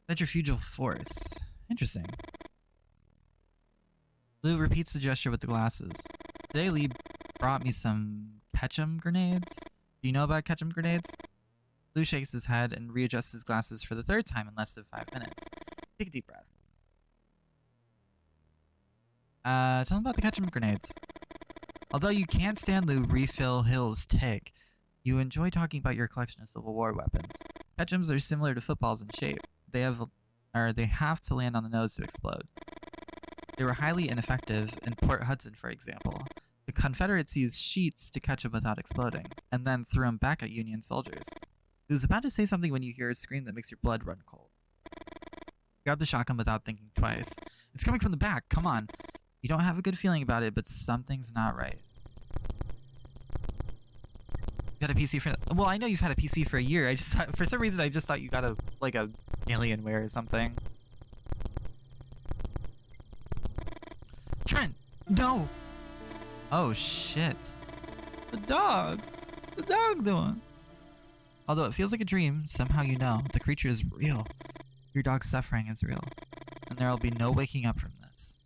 A: Centrifugal force. Interesting. Lou repeats the gesture with the glasses. Today Lee brought me some ketchum grenades. Do you know about ketchum grenades? Lou shakes his head and readjusts his glasses for the third time in less than 5 minutes. Take a deep breath. Tell him about the ketchum grenades. Although you can't stand Lou Refill Hill's tick, you enjoy talking about your collection of Civil War weapons. Ketchums are similar to footballs in shape. They have to land on the nose to explode. They were highly ineffective in Port Hudson, for example. The Confederates used sheets to catch them without exploding, and then threw them back at Union soldiers. He was about to say something when you hear a scream that makes your blood run cold. Grab the shotgun without thinking twice. It's coming from the back, come on. You don't have a good feeling about it, but something's not right. You got a PC for... Well, I know you've had a PC for a year. I just thought, for some reason, I just thought you got a Alienware or something. Trent! No! Oh, shit. The dog! The dog doing? Although it feels like a dream, somehow you know the creature is real. Your dog's suffering is real. And there will be no waking up from this.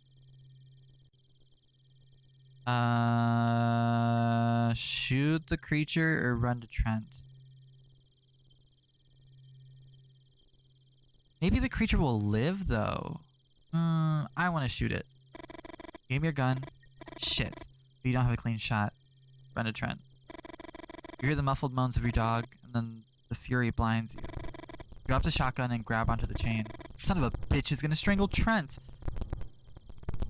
A: Shoot the creature or run to Trent. Maybe the creature will live, though. I want to shoot it. Give me your gun. Shit. But you don't have a clean shot. Run to Trent. You hear the muffled moans of your dog, and then the fury blinds you. Drop the shotgun and grab onto the chain. Son of a bitch is gonna strangle Trent!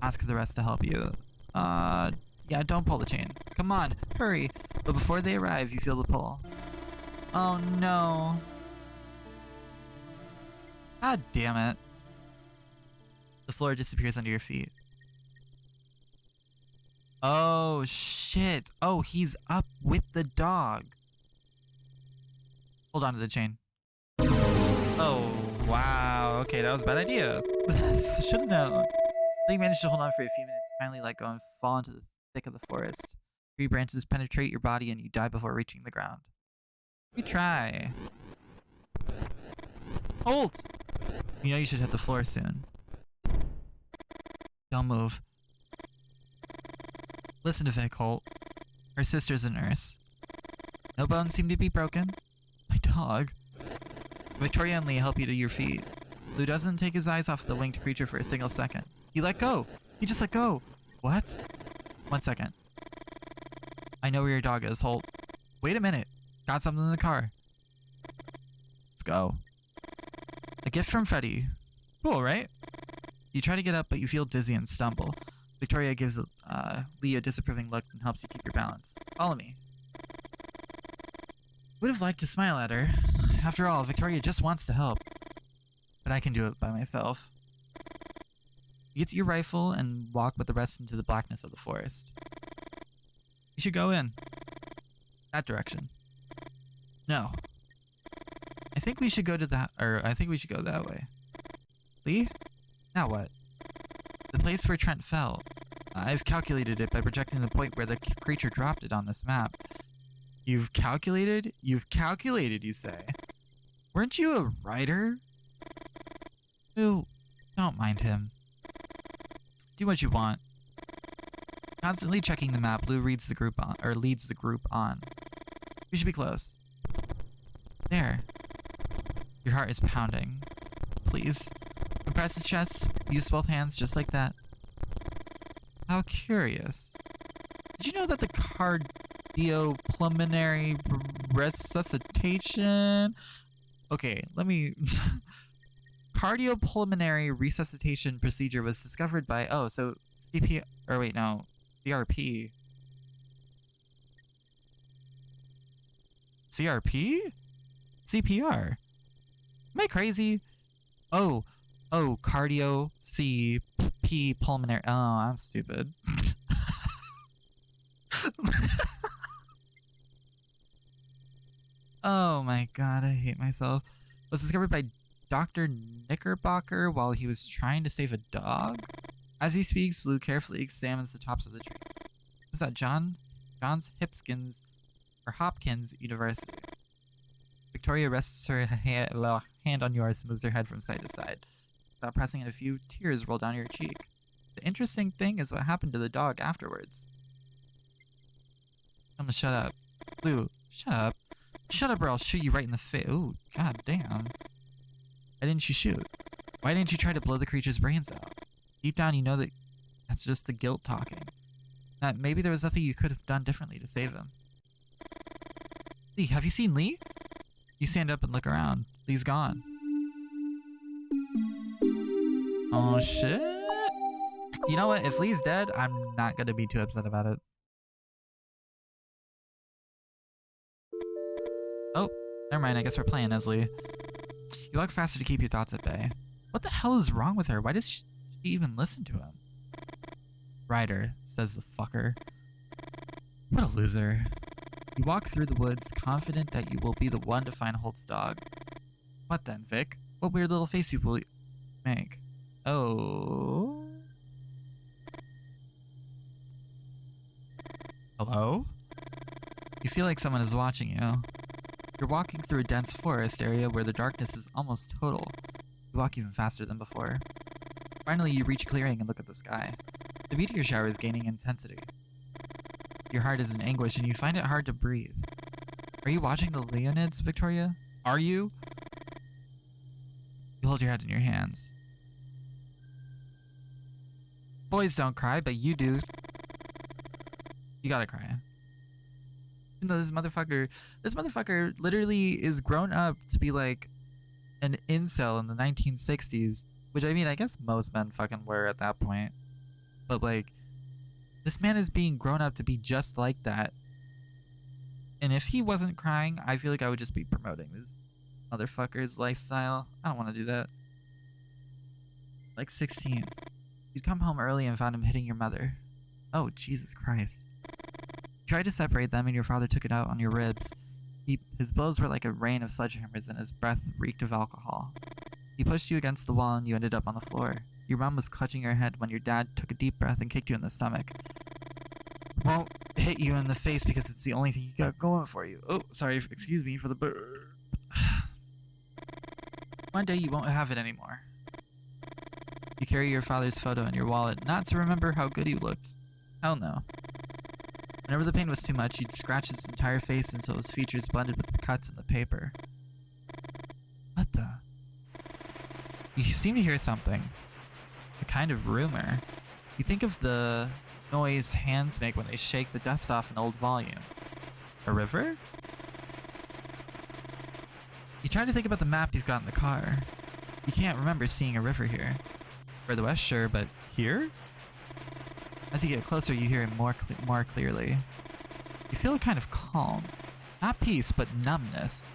A: Ask the rest to help you. Yeah, don't pull the chain. Come on, hurry! But before they arrive, you feel the pull. Oh no. God damn it. The floor disappears under your feet. Oh shit. Oh, he's up with the dog. Hold on to the chain. Oh, wow. Okay, that was a bad idea. Should've known. Lee managed to hold on for a few minutes, finally let go and fall into the thick of the forest. Tree branches penetrate your body and you die before reaching the ground. We try. Holt! You know you should hit the floor soon. Don't move. Listen to Vic, Holt. Her sister's a nurse. No bones seem to be broken. My dog. Victoria and Lee help you to your feet. Lou doesn't take his eyes off the winged creature for a single second. He let go. He just let go. What? 1 second. I know where your dog is, Holt. Wait a minute. Got something in the car. Let's go. A gift from Freddy. Cool, right? You try to get up, but you feel dizzy and stumble. Victoria gives Lee a disapproving look and helps you keep your balance. Follow me. Would have liked to smile at her. After all, Victoria just wants to help. But I can do it by myself. You get to your rifle and walk with the rest into the blackness of the forest. You should go in. That direction. No. I think we should go to I think we should go that way. Lee? Now what? The place where Trent fell. I've calculated it by projecting the point where the creature dropped it on this map. You've calculated? You've calculated, you say. Weren't you a writer? Ooh, don't mind him. Do what you want. Constantly checking the map, Lou leads the group on. We should be close. There. Your heart is pounding. Please. Compress his chest. Use both hands just like that. How curious. Did you know that the cardiopulmonary resuscitation... Okay, let me... Cardiopulmonary resuscitation procedure was discovered by... Oh, so CP... Or wait, no. CRP. CRP? CPR. Am I crazy? Oh, cardio CP pulmonary. Oh, I'm stupid. Oh my god, I hate myself. Was discovered by Dr. Knickerbocker while he was trying to save a dog? As he speaks, Lou carefully examines the tops of the tree. Was that Johns Hopkins University? Victoria rests her hand on yours and moves her head from side to side. Without pressing it, a few tears roll down your cheek. The interesting thing is what happened to the dog afterwards. I'm gonna shut up. Lou, shut up. Shut up or I'll shoot you right in the face. Ooh, god damn. Why didn't you shoot? Why didn't you try to blow the creature's brains out? Deep down you know that that's just the guilt talking. That maybe there was nothing you could have done differently to save him. Lee, have you seen Lee? You stand up and look around. Lee's gone. Oh shit. You know what? If Lee's dead, I'm not gonna be too upset about it. Oh, never mind. I guess we're playing as Lee. You walk faster to keep your thoughts at bay. What the hell is wrong with her? Why does she even listen to him? Ryder, says the fucker. What a loser. You walk through the woods, confident that you will be the one to find Holt's dog. What then, Vic? What weird little face you will make? Oh. Hello? You feel like someone is watching you. You're walking through a dense forest area where the darkness is almost total. You walk even faster than before. Finally, you reach a clearing and look at the sky. The meteor shower is gaining intensity. Your heart is in anguish and you find it hard to breathe. Are you watching the Leonids, Victoria? Are you? You hold your head in your hands. Boys don't cry, but you do. You gotta cry. Even though this motherfucker literally is grown up to be like an incel in the 1960s, which I mean, I guess most men fucking were at that point. But like, this man is being grown up to be just like that. And if he wasn't crying, I feel like I would just be promoting this motherfucker's lifestyle. I don't want to do that. Like 16. You'd come home early and found him hitting your mother. Oh, Jesus Christ. You tried to separate them and your father took it out on your ribs. His blows were like a rain of sledgehammers and his breath reeked of alcohol. He pushed you against the wall and you ended up on the floor. Your mom was clutching your head when your dad took a deep breath and kicked you in the stomach. won't hit you in the face because it's the only thing you got going for you. Oh, sorry, excuse me for the burp. One day you won't have it anymore. You carry your father's photo in your wallet, not to remember how good he looked. Hell no. Whenever the pain was too much, you'd scratch his entire face until his features blended with the cuts in the paper. What the? You seem to hear something. A kind of rumor. You think of the noise hands make when they shake the dust off an old volume. A river? You try to think about the map you've got in the car. You can't remember seeing a river here. Further west, sure, but here? As you get closer, you hear it more clearly. You feel a kind of calm. Not peace, but numbness.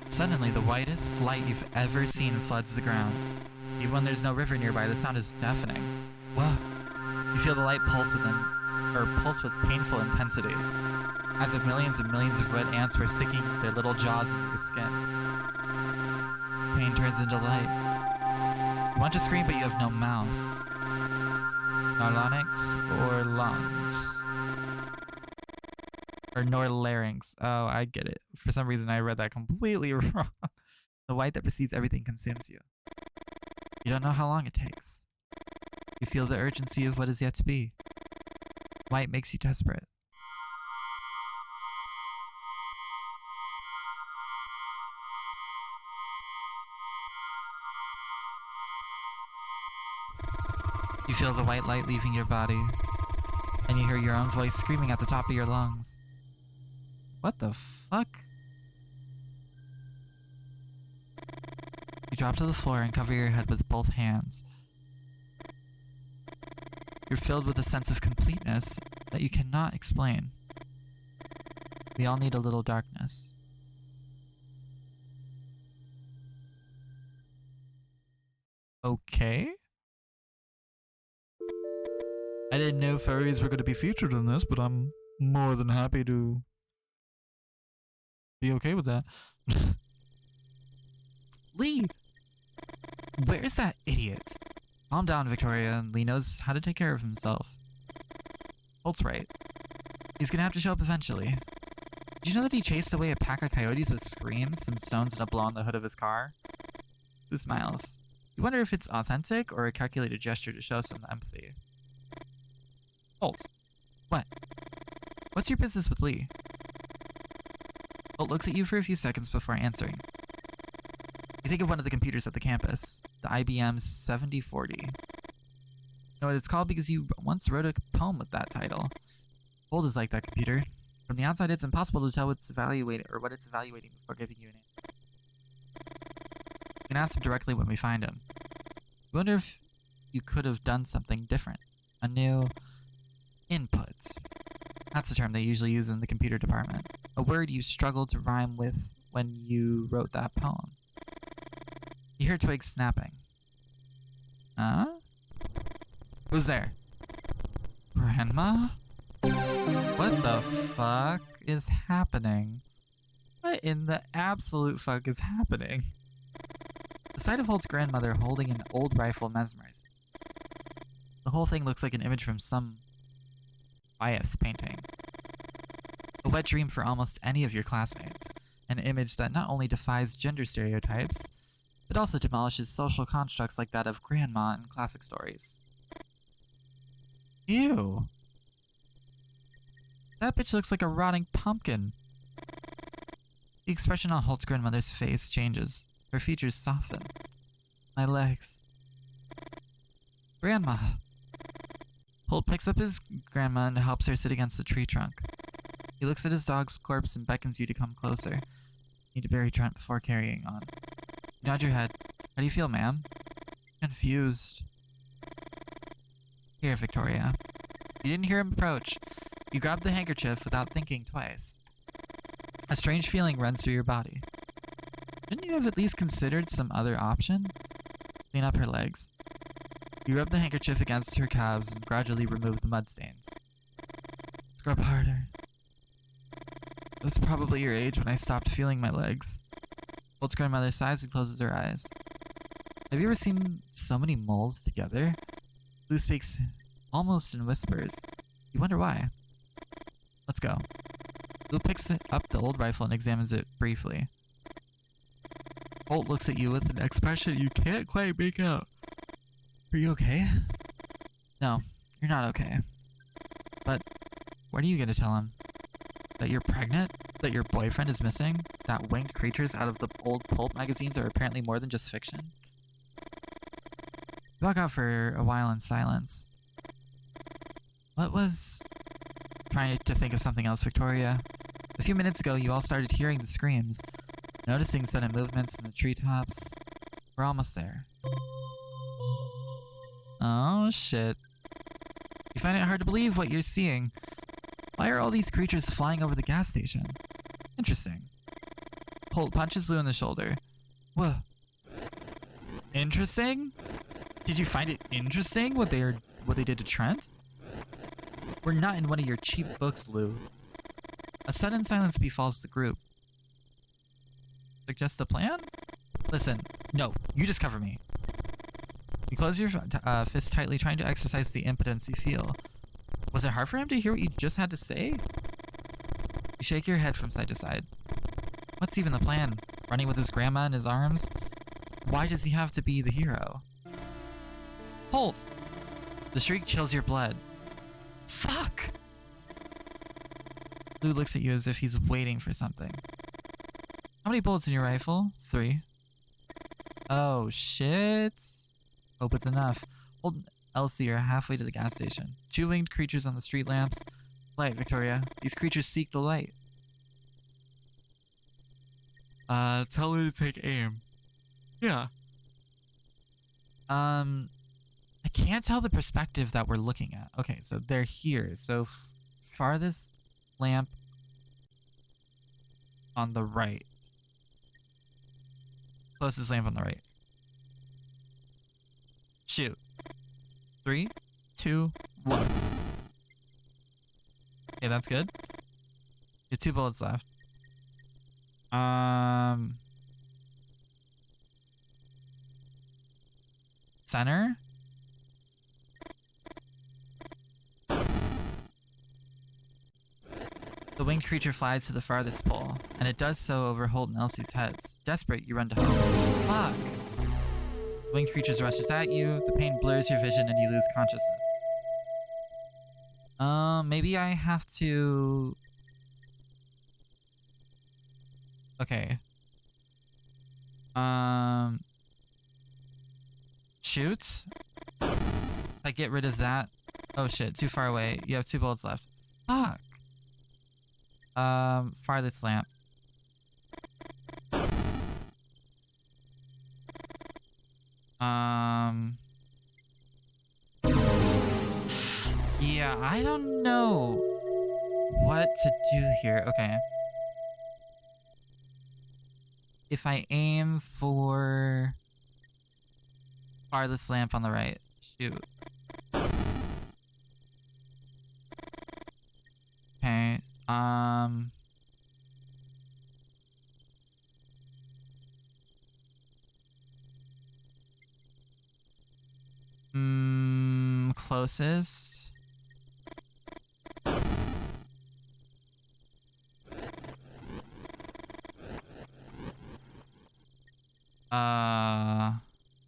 A: Suddenly, the whitest light you've ever seen floods the ground. Even when there's no river nearby, the sound is deafening. Whoa. You feel the light pulse with painful intensity, as if millions and millions of red ants were sinking their little jaws into your skin. Pain turns into light. You want to scream, but you have no mouth. Nor larynx or lungs. Nor larynx. Oh, I get it. For some reason, I read that completely wrong. The white that precedes everything consumes you. You don't know how long it takes. You feel the urgency of what is yet to be. White makes you desperate. You feel the white light leaving your body, and you hear your own voice screaming at the top of your lungs. What the fuck? You drop to the floor and cover your head with both hands. You're filled with a sense of completeness that you cannot explain. We all need a little darkness. Okay. I didn't know furries were going to be featured in this, but I'm more than happy to be okay with that. Lee! Where's that idiot? Calm down, Victoria. Lee knows how to take care of himself. Holt's right. He's gonna have to show up eventually. Did you know that he chased away a pack of coyotes with screams, some stones, and a blow on the hood of his car? Who smiles? You wonder if it's authentic or a calculated gesture to show some empathy. Holt. What? What's your business with Lee? Holt looks at you for a few seconds before answering. You think of one of the computers at the campus, the IBM 7040. You know what it's called because you once wrote a poem with that title. Holt is like that computer. From the outside, it's impossible to tell what it's evaluating before giving you an answer. You can ask him directly when we find him. You wonder if you could have done something different, a new input. That's the term they usually use in the computer department. A word you struggled to rhyme with when you wrote that poem. You hear twigs snapping. Huh? Who's there? Grandma? What the fuck is happening? What in the absolute fuck is happening? The sight of Holt's grandmother holding an old rifle mesmerized. The whole thing looks like an image from some Wyeth painting. A wet dream for almost any of your classmates. An image that not only defies gender stereotypes, but also demolishes social constructs like that of grandma in classic stories. Ew. That bitch looks like a rotting pumpkin. The expression on Holt's grandmother's face changes. Her features soften. My legs. Grandma. Holt picks up his grandma and helps her sit against the tree trunk. He looks at his dog's corpse and beckons you to come closer. You need to bury Trent before carrying on. You nod your head. How do you feel, ma'am? Confused. Here, Victoria. You didn't hear him approach. You grabbed the handkerchief without thinking twice. A strange feeling runs through your body. Didn't you have at least considered some other option? Clean up her legs. You rub the handkerchief against her calves and gradually remove the mud stains. Scrub harder. It was probably your age when I stopped feeling my legs. Holt's grandmother sighs and closes her eyes. Have you ever seen so many moles together? Lou speaks almost in whispers. You wonder why. Let's go. Lou picks up the old rifle and examines it briefly. Holt looks at you with an expression you can't quite make out. Are you okay? No, you're not okay. But what are you gonna tell him? That you're pregnant? That your boyfriend is missing? That winged creatures out of the old pulp magazines are apparently more than just fiction? You walk out for a while in silence. What was... Trying to think of something else, Victoria. A few minutes ago, you all started hearing the screams, noticing sudden movements in the treetops. We're almost there. Oh, shit. You find it hard to believe what you're seeing. Why are all these creatures flying over the gas station? Interesting. Holt punches Lou in the shoulder. Whoa. Interesting? Did you find it interesting what they did to Trent? We're not in one of your cheap books, Lou. A sudden silence befalls the group. Suggest a plan? Listen, no, you just cover me. You close your fist tightly, trying to exercise the impotence you feel. Was it hard for him to hear what you just had to say? You shake your head from side to side. What's even the plan? Running with his grandma in his arms? Why does he have to be the hero? Holt! The shriek chills your blood. Fuck! Lou looks at you as if he's waiting for something. How many bullets in your rifle? 3. Oh, shit. Hope it's enough. Holt and Elsie are halfway to the gas station. 2 winged creatures on the street lamps. Light, Victoria. These creatures seek the light. Tell her to take aim. Yeah. I can't tell the perspective that we're looking at. Okay, so they're here. So farthest lamp on the right. Closest lamp on the right. Shoot. 3, 2, 1. Okay, that's good. You have 2 bullets left. Center? The winged creature flies to the farthest pole, and it does so over Holt and Elsie's heads. Desperate, you run to help. Fuck! The winged creature rushes at you, the pain blurs your vision, and you lose consciousness. Maybe I have to... Okay. Shoot? If I get rid of that... Oh shit, too far away. You have 2 bullets left. Fuck! Farthest lamp. Yeah, I don't know what to do here. Okay. If I aim for farthest lamp on the right, shoot. Okay. Closest.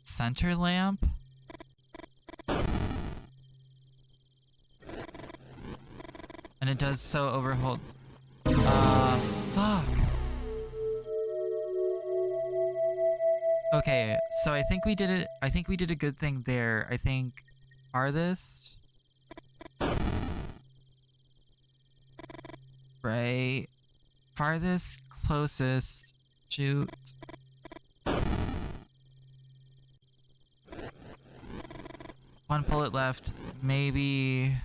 A: Center lamp. And it does so over Holt. Fuck. Okay, so I think we did it. I think we did a good thing there. I think farthest. Right. Farthest, closest, shoot. One bullet left. Maybe...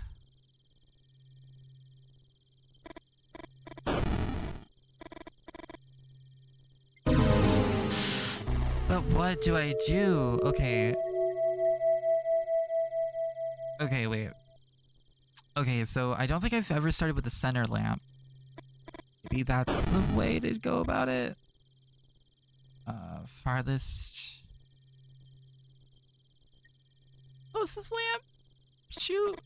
A: But what do I do? Okay. Okay, wait. Okay, so I don't think I've ever started with the center lamp. Maybe that's the way to go about it. Farthest... Closest lamp? Shoot!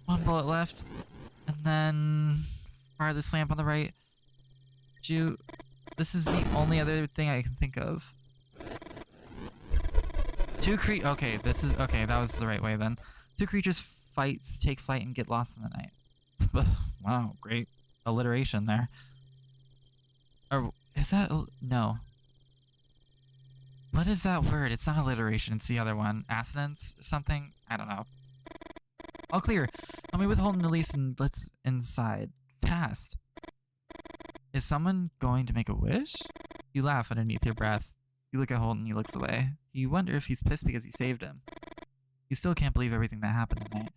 A: One bullet left. And then fire this lamp on the right. Shoot. This is the only other thing I can think of. Okay, that was the right way then. Two creatures take flight and get lost in the night. Wow, great alliteration there. Or is that no? What is that word? It's not alliteration. It's the other one. Assonance? Something? I don't know. All clear. Help me with Holden and Elise and let's inside. Fast. Is someone going to make a wish? You laugh underneath your breath. You look at Holden and he looks away. You wonder if he's pissed because you saved him. You still can't believe everything that happened tonight.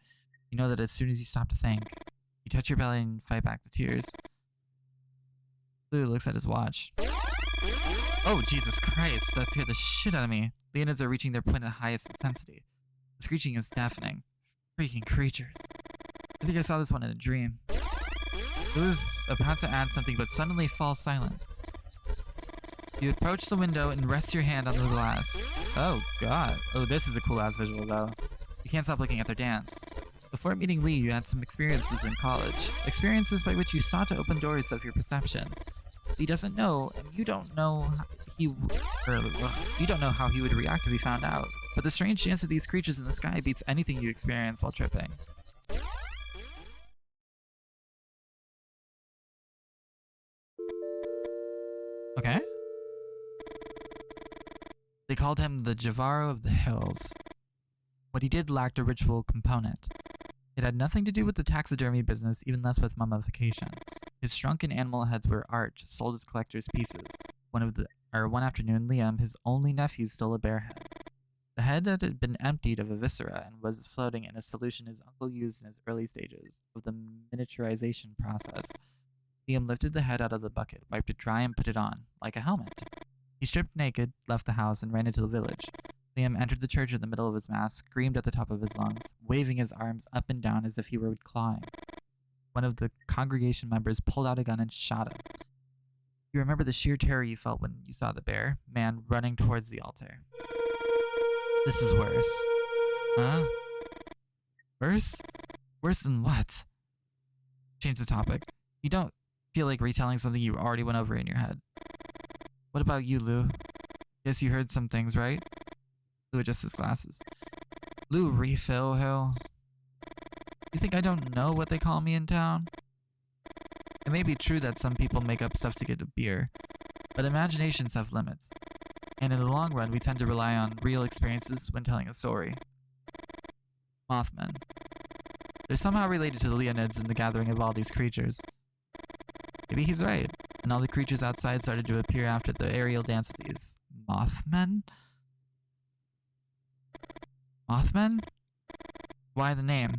A: You know that as soon as you stop to think, you touch your belly and fight back the tears. Lou looks at his watch. Oh, Jesus Christ, that scared the shit out of me. Leonids are reaching their point of highest intensity. The screeching is deafening. Freaking creatures. I think I saw this one in a dream. Lou is about to add something but suddenly falls silent. You approach the window and rest your hand on the glass. Oh, God. Oh, this is a cool-ass visual, though. You can't stop looking at their dance. Before meeting Lee, you had some experiences in college. Experiences by which you sought to open doors of your perception. He doesn't know, and you don't know you don't know how he would react if he found out. But the strange dance of these creatures in the sky beats anything you experience while tripping. Okay. They called him the Javaro of the Hills. What he did lacked a ritual component. It had nothing to do with the taxidermy business, even less with mummification. His shrunken animal heads were art, sold as collector's pieces. One afternoon, Liam, his only nephew, stole a bear head. The head that had been emptied of a viscera and was floating in a solution his uncle used in his early stages of the miniaturization process. Liam lifted the head out of the bucket, wiped it dry, and put it on, like a helmet. He stripped naked, left the house, and ran into the village. Liam entered the church in the middle of his mass, screamed at the top of his lungs, waving his arms up and down as if he were clawing. One of the congregation members pulled out a gun and shot him. You remember the sheer terror you felt when you saw the bear man running towards the altar. This is worse. Huh? Worse? Worse than what? Change the topic. You don't feel like retelling something you already went over in your head. What about you, Lou? Guess you heard some things, right? Lou adjusts his glasses. Lou refill, Hill. You think I don't know what they call me in town? It may be true that some people make up stuff to get a beer, but imaginations have limits. And in the long run, we tend to rely on real experiences when telling a story. Mothmen. They're somehow related to the Leonids and the gathering of all these creatures. Maybe he's right, and all the creatures outside started to appear after the aerial dance of these Mothmen? Mothmen? Why the name?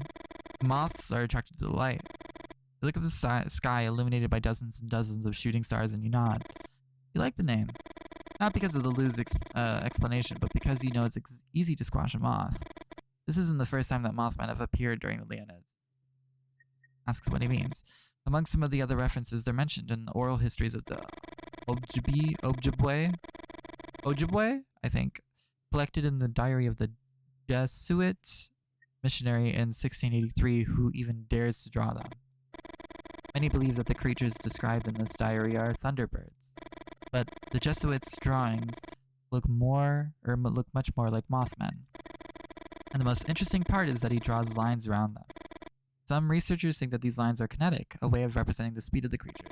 A: Moths are attracted to the light. You look at the sky illuminated by dozens and dozens of shooting stars and you nod. You like the name. Not because of the Lou's explanation, but because you know it's easy to squash a moth. This isn't the first time that Mothmen have appeared during the Leonids. Asks what he means. Among some of the other references, they're mentioned in the oral histories of the Ojibwe, I think, collected in the diary of the Jesuit missionary in 1683 who even dares to draw them. Many believe that the creatures described in this diary are thunderbirds, but the Jesuits' drawings look much more like Mothmen. And the most interesting part is that he draws lines around them. Some researchers think that these lines are kinetic, a way of representing the speed of the creatures.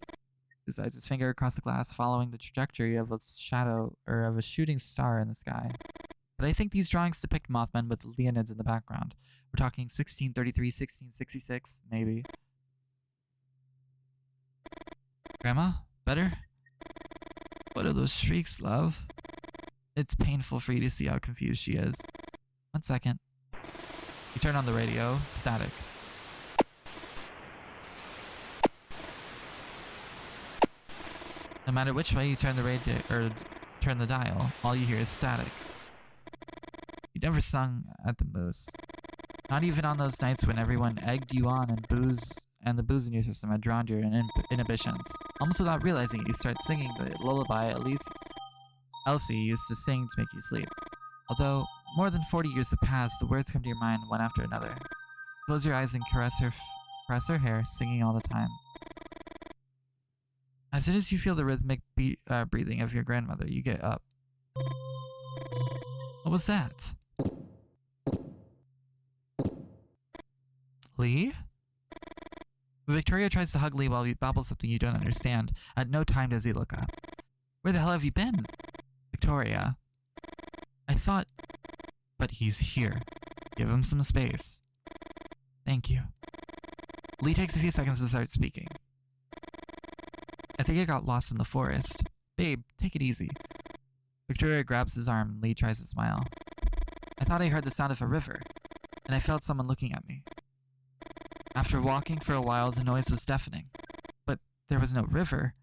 A: He slides his finger across the glass, following the trajectory of a shadow or of a shooting star in the sky. But I think these drawings depict Mothmen with Leonids in the background. We're talking 1633, 1666, maybe. Grandma? Better? What are those shrieks, love? It's painful for you to see how confused she is. 1 second. You turn on the radio. Static. No matter which way you turn the radio or turn the dial, all you hear is static. You never sung at the Moose. Not even on those nights when everyone egged you on and the booze in your system had drowned your inhibitions. Almost without realizing it, you start singing the lullaby at least Elsie used to sing to make you sleep. Although more than 40 years have passed, the words come to your mind one after another. Close your eyes and caress her hair, singing all the time. As soon as you feel the rhythmic breathing of your grandmother, you get up. What was that? Lee? Victoria tries to hug Lee while he babbles something you don't understand. At no time does he look up. Where the hell have you been? Victoria. I thought... But he's here. Give him some space. Thank you. Lee takes a few seconds to start speaking. I think I got lost in the forest. Babe, take it easy. Victoria grabs his arm and Lee tries to smile. I thought I heard the sound of a river, and I felt someone looking at me. After walking for a while, the noise was deafening. But there was no river.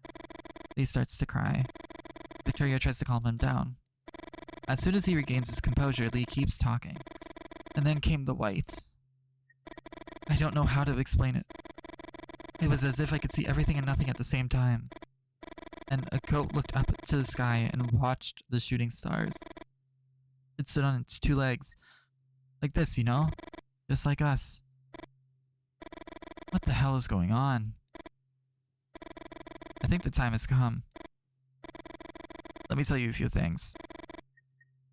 A: Lee starts to cry. Victoria tries to calm him down. As soon as he regains his composure, Lee keeps talking. And then came the white. I don't know how to explain it. It was as if I could see everything and nothing at the same time. And a goat looked up to the sky and watched the shooting stars. It stood on its 2 legs. Like this, you know? Just like us. What the hell is going on? I think the time has come. Let me tell you a few things.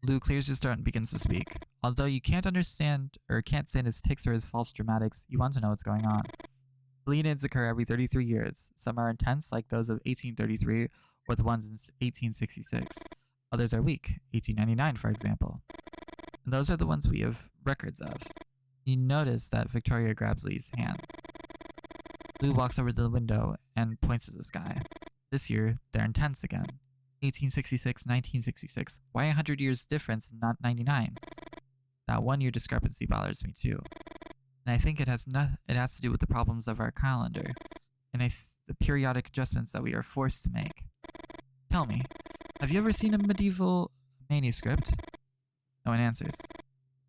A: Lou clears his throat and begins to speak. Although you can't understand or can't stand his tics or his false dramatics, you want to know what's going on. Bleed-ins occur every 33 years. Some are intense, like those of 1833 or the ones in 1866. Others are weak, 1899 for example. And those are the ones we have records of. You notice that Victoria grabs Lee's hand. Lou walks over to the window and points to the sky. This year, they're intense again. 1866, 1966. Why 100 years difference and not 99? That 1-year discrepancy bothers me too. And I think it has to do with the problems of our calendar, and the periodic adjustments that we are forced to make. Tell me, have you ever seen a medieval manuscript? No one answers.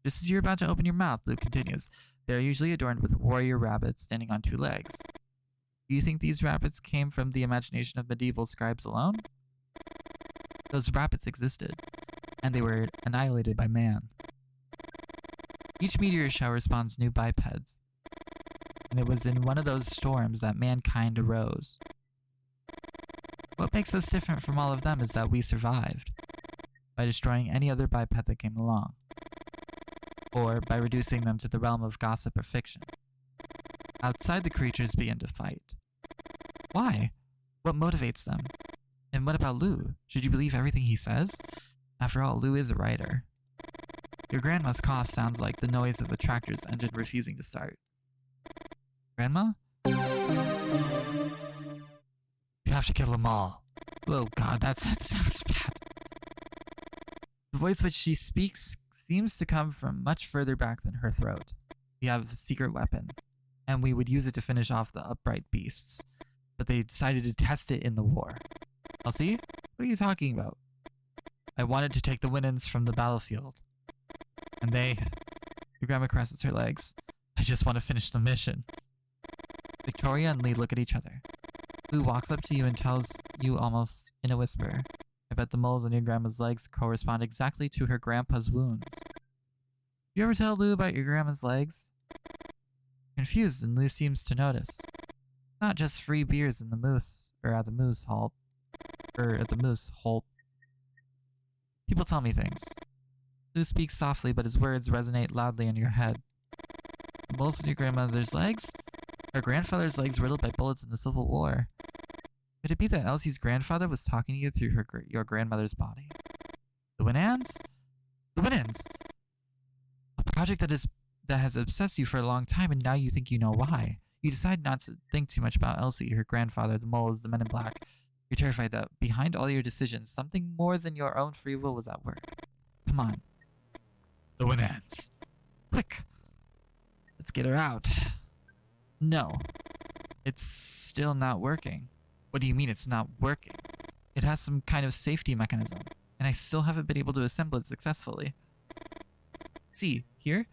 A: Just as you're about to open your mouth, Luke continues, they are usually adorned with warrior rabbits standing on 2 legs. Do you think these rabbits came from the imagination of medieval scribes alone? Those rabbits existed, and they were annihilated by man. Each meteor shower spawns new bipeds, and it was in one of those storms that mankind arose. What makes us different from all of them is that we survived, by destroying any other biped that came along, or by reducing them to the realm of gossip or fiction. Outside, the creatures begin to fight. Why? What motivates them? And what about Lou? Should you believe everything he says? After all, Lou is a writer. Your grandma's cough sounds like the noise of a tractor's engine refusing to start. Grandma? You have to kill them all. Oh god, that sounds bad. The voice which she speaks seems to come from much further back than her throat. We have a secret weapon, and we would use it to finish off the upright beasts. But they decided to test it in the war. Elsie? What are you talking about? I wanted to take the winnings from the battlefield. And your grandma caresses her legs. I just want to finish the mission. Victoria and Lee look at each other. Lou walks up to you and tells you almost in a whisper, I bet the moles on your grandma's legs correspond exactly to her grandpa's wounds. You ever tell Lou about your grandma's legs? Confused, and Lou seems to notice. Not just free beers in the moose, or at the moose halt. People tell me things. Lou speaks softly, but his words resonate loudly in your head. The moles on your grandmother's legs? Her grandfather's legs riddled by bullets in the Civil War. Could it be that Elsie's grandfather was talking to you through your grandmother's body? The Winans? The Winans! A project that has obsessed you for a long time, and now you think you know why. You decide not to think too much about Elsie, her grandfather, the moles, the men in black. You're terrified that behind all your decisions, something more than your own free will was at work. Come on. The Winans. Quick! Let's get her out. No. It's still not working. What do you mean it's not working? It has some kind of safety mechanism, and I still haven't been able to assemble it successfully. See, here?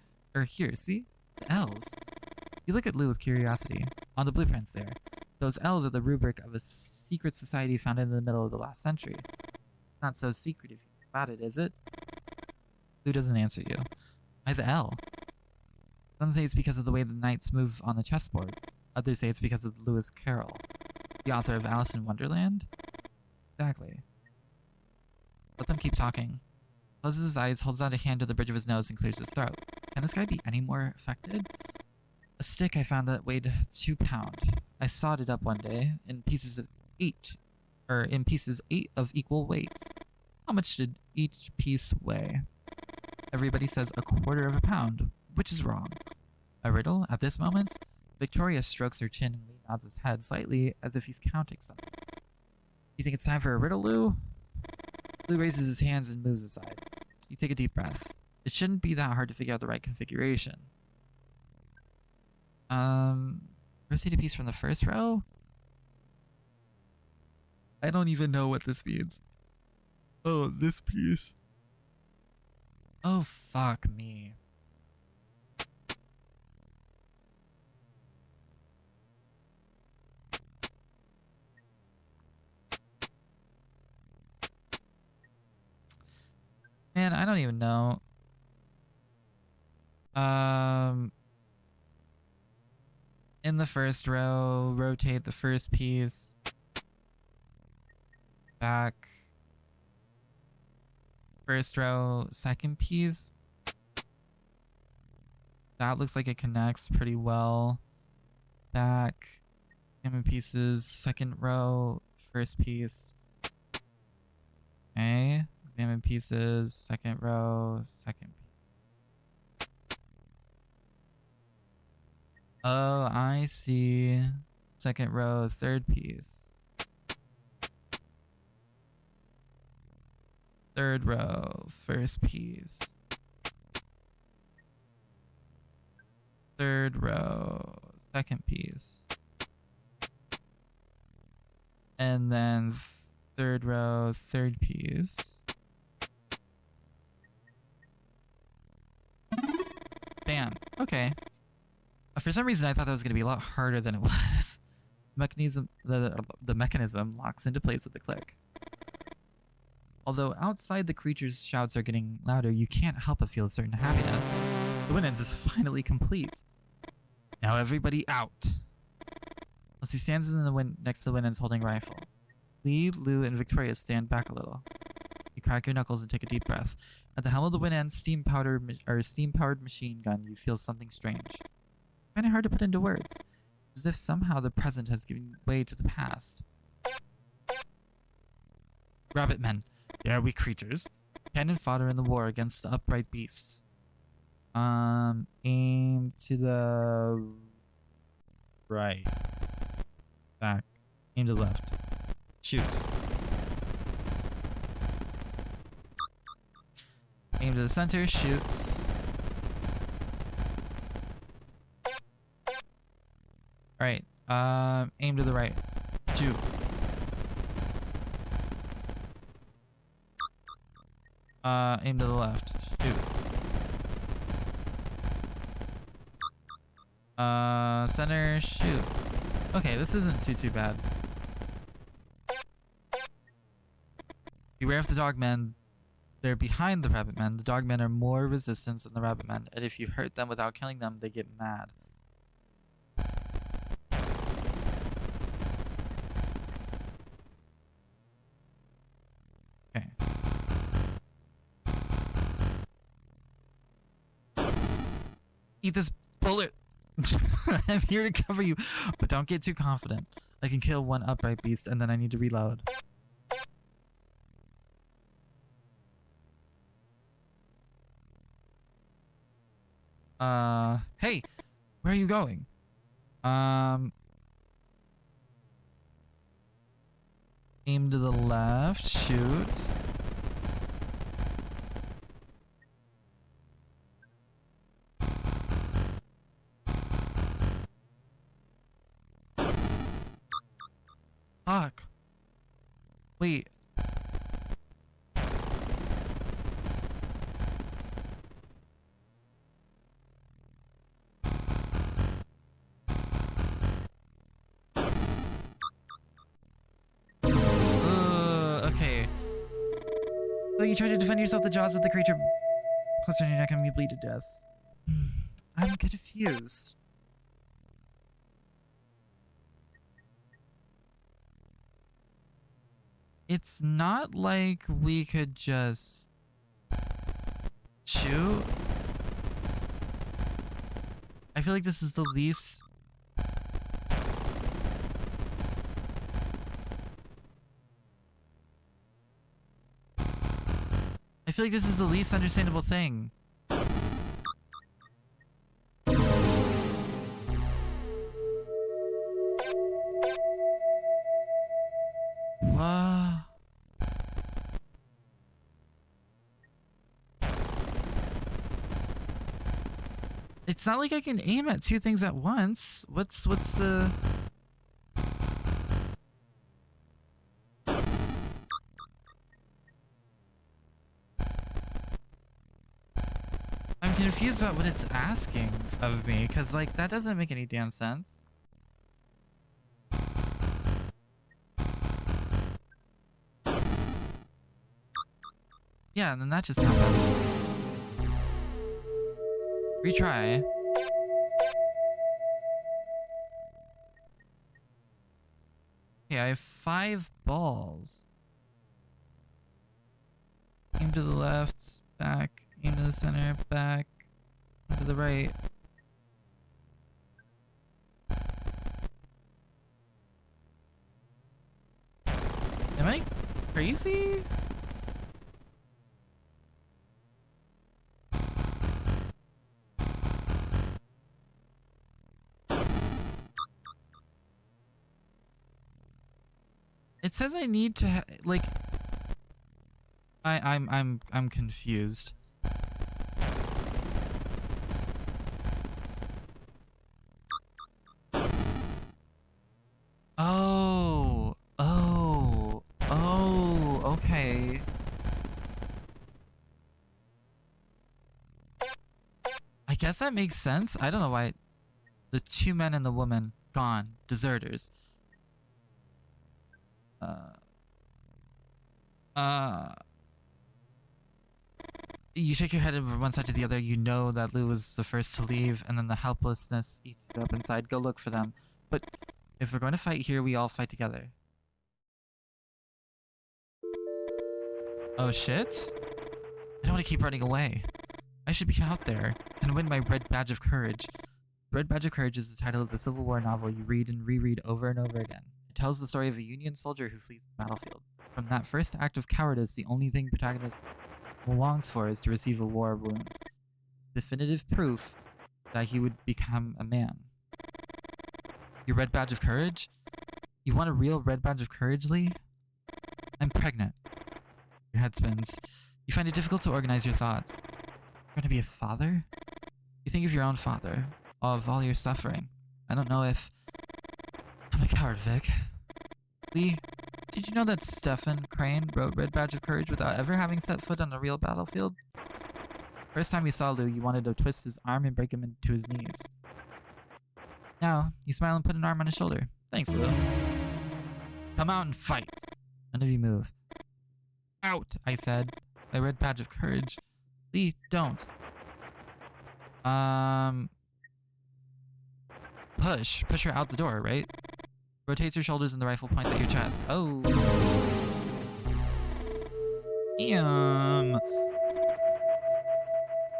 A: Here, see? The L's. You look at Lou with curiosity. On the blueprints there. Those L's are the rubric of a secret society founded in the middle of the last century. Not so secret if you think about it, is it? Lou doesn't answer you. Why the L? Some say it's because of the way the knights move on the chessboard. Others say it's because of Lewis Carroll, the author of Alice in Wonderland. Exactly. Let them keep talking. Closes his eyes, holds out a hand to the bridge of his nose, and clears his throat. Can this guy be any more affected? A stick I found that weighed 2 pounds. I sawed it up one day in pieces of 8 of equal weight. How much did each piece weigh? Everybody says 1/4 pound, which is wrong. A riddle? At this moment, Victoria strokes her chin and Lee nods his head slightly as if he's counting something. You think it's time for a riddle, Lou? Lou raises his hands and moves aside. You take a deep breath. It shouldn't be that hard to figure out the right configuration. Rotate a piece from the first row? I don't even know what this means. Oh, this piece. Oh, fuck me. Man, I don't even know. In the first row, rotate the first piece back. First row, second piece. That looks like it connects pretty well. Back. Examine pieces, second row, first piece. Okay. Examine pieces, second row, second piece. Oh, I see. Second row, third piece. Third row, first piece. Third row, second piece. And then third row, third piece. Bam. Okay. For some reason, I thought that was going to be a lot harder than it was. The mechanism locks into place with a click. Although outside the creature's shouts are getting louder, you can't help but feel a certain happiness. The Winans is finally complete. Now everybody out. As he stands in the next to the Winans holding a rifle. Lee, Lou, and Victoria stand back a little. You crack your knuckles and take a deep breath. At the helm of the Winans steam-powered machine gun, you feel something strange. Kind of hard to put into words. As if somehow the present has given way to the past. Rabbit men. They are weak creatures. Cannon fodder in the war against the upright beasts. Aim to the right. Back. Aim to the left. Shoot. Aim to the center. Shoot. Alright. Aim to the right. Shoot. Aim to the left. Shoot. Center. Shoot. Okay, this isn't too bad. Beware of the dogmen. They're behind the rabbit men. The dogmen are more resistant than the rabbit men, and if you hurt them without killing them, they get mad. Okay. Eat this bullet! I'm here to cover you, but don't get too confident. I can kill one upright beast, and then I need to reload. Hey! Where are you going? Aim to the left, shoot. Fuck. Wait. Okay. So you try to defend yourself, the jaws of the creature Closer on your neck and you bleed to death. I'm confused. It's not like we could just shoot. I feel like this is the least... I feel like this is the least understandable thing. What? It's not like I can aim at two things at once. What's the... I'm confused about what it's asking of me, because, like, that doesn't make any damn sense. Yeah, and then that just happens. Retry. Okay, I have 5 balls. Aim to the left, back, aim to the center, back, aim to the right. Am I crazy? It says I need to like I'm confused. Okay. I guess that makes sense. I don't know why the 2 men and the woman gone, deserters. You shake your head from one side to the other. You know that Lou was the first to leave, and then the helplessness eats you up inside. Go look for them. But if we're going to fight here, we all fight together. Oh shit? I don't want to keep running away. I should be out there and win my Red Badge of Courage. Red Badge of Courage is the title of the Civil War novel you read and reread over and over again. It tells the story of a Union soldier who flees the battlefield. From that first act of cowardice, the only thing protagonist longs for is to receive a war wound. Definitive proof that he would become a man. Your Red Badge of Courage? You want a real Red Badge of Courage, Lee? I'm pregnant. Your head spins. You find it difficult to organize your thoughts. You're going to be a father? You think of your own father, of all your suffering. I don't know if... I'm a coward, Vic. Lee, did you know that Stephen Crane wrote Red Badge of Courage without ever having set foot on a real battlefield? First time you saw Lou, you wanted to twist his arm and break him into his knees. Now, you smile and put an arm on his shoulder. Thanks, Lou. Come out and fight. None of you move. Out, I said. My Red Badge of Courage. Lee, don't. Push. Push her out the door, right? Rotates your shoulders and the rifle points at your chest. Oh. Damn.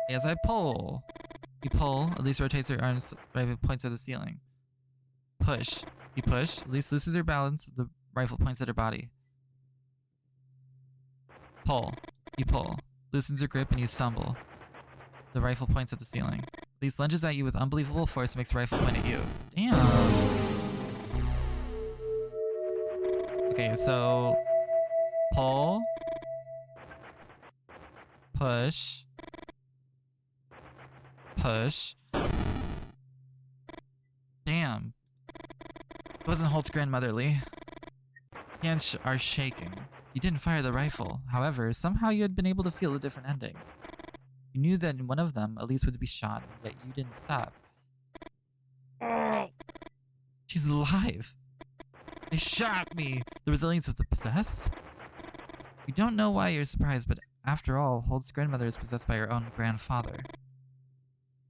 A: As I pull. You pull. Elise rotates her arms. Rifle points at the ceiling. Push. You push. Elise loses her balance. The rifle points at her body. Pull. You pull. Loosens your grip and you stumble. The rifle points at the ceiling. Elise lunges at you with unbelievable force and makes the rifle point at you. Damn. Okay, so pull, push, push. Damn. It wasn't Holt's grandmother, Lee. Hands are shaking. You didn't fire the rifle. However, somehow you had been able to feel the different endings. You knew that in one of them, Elise would be shot, yet you didn't stop. She's alive. They shot me! The resilience of the possessed? You don't know why you're surprised, but After all, Holt's grandmother is possessed by her own grandfather,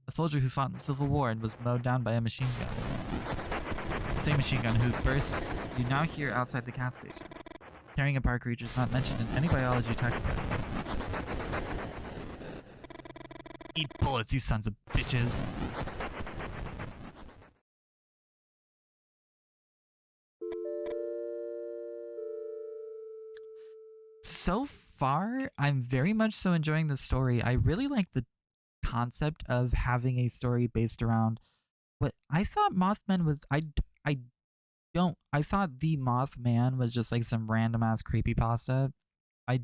A: a soldier who fought in the Civil War and was mowed down by a machine gun. The same machine gun whose bursts you now hear outside the gas station. Carrying a bar creature is not mentioned in any biology textbook. Eat bullets, you sons of bitches. So far, I'm very much so enjoying the story. I really like the concept of having a story based around what I thought Mothmen was. I thought the Mothman was just like some random ass creepypasta. I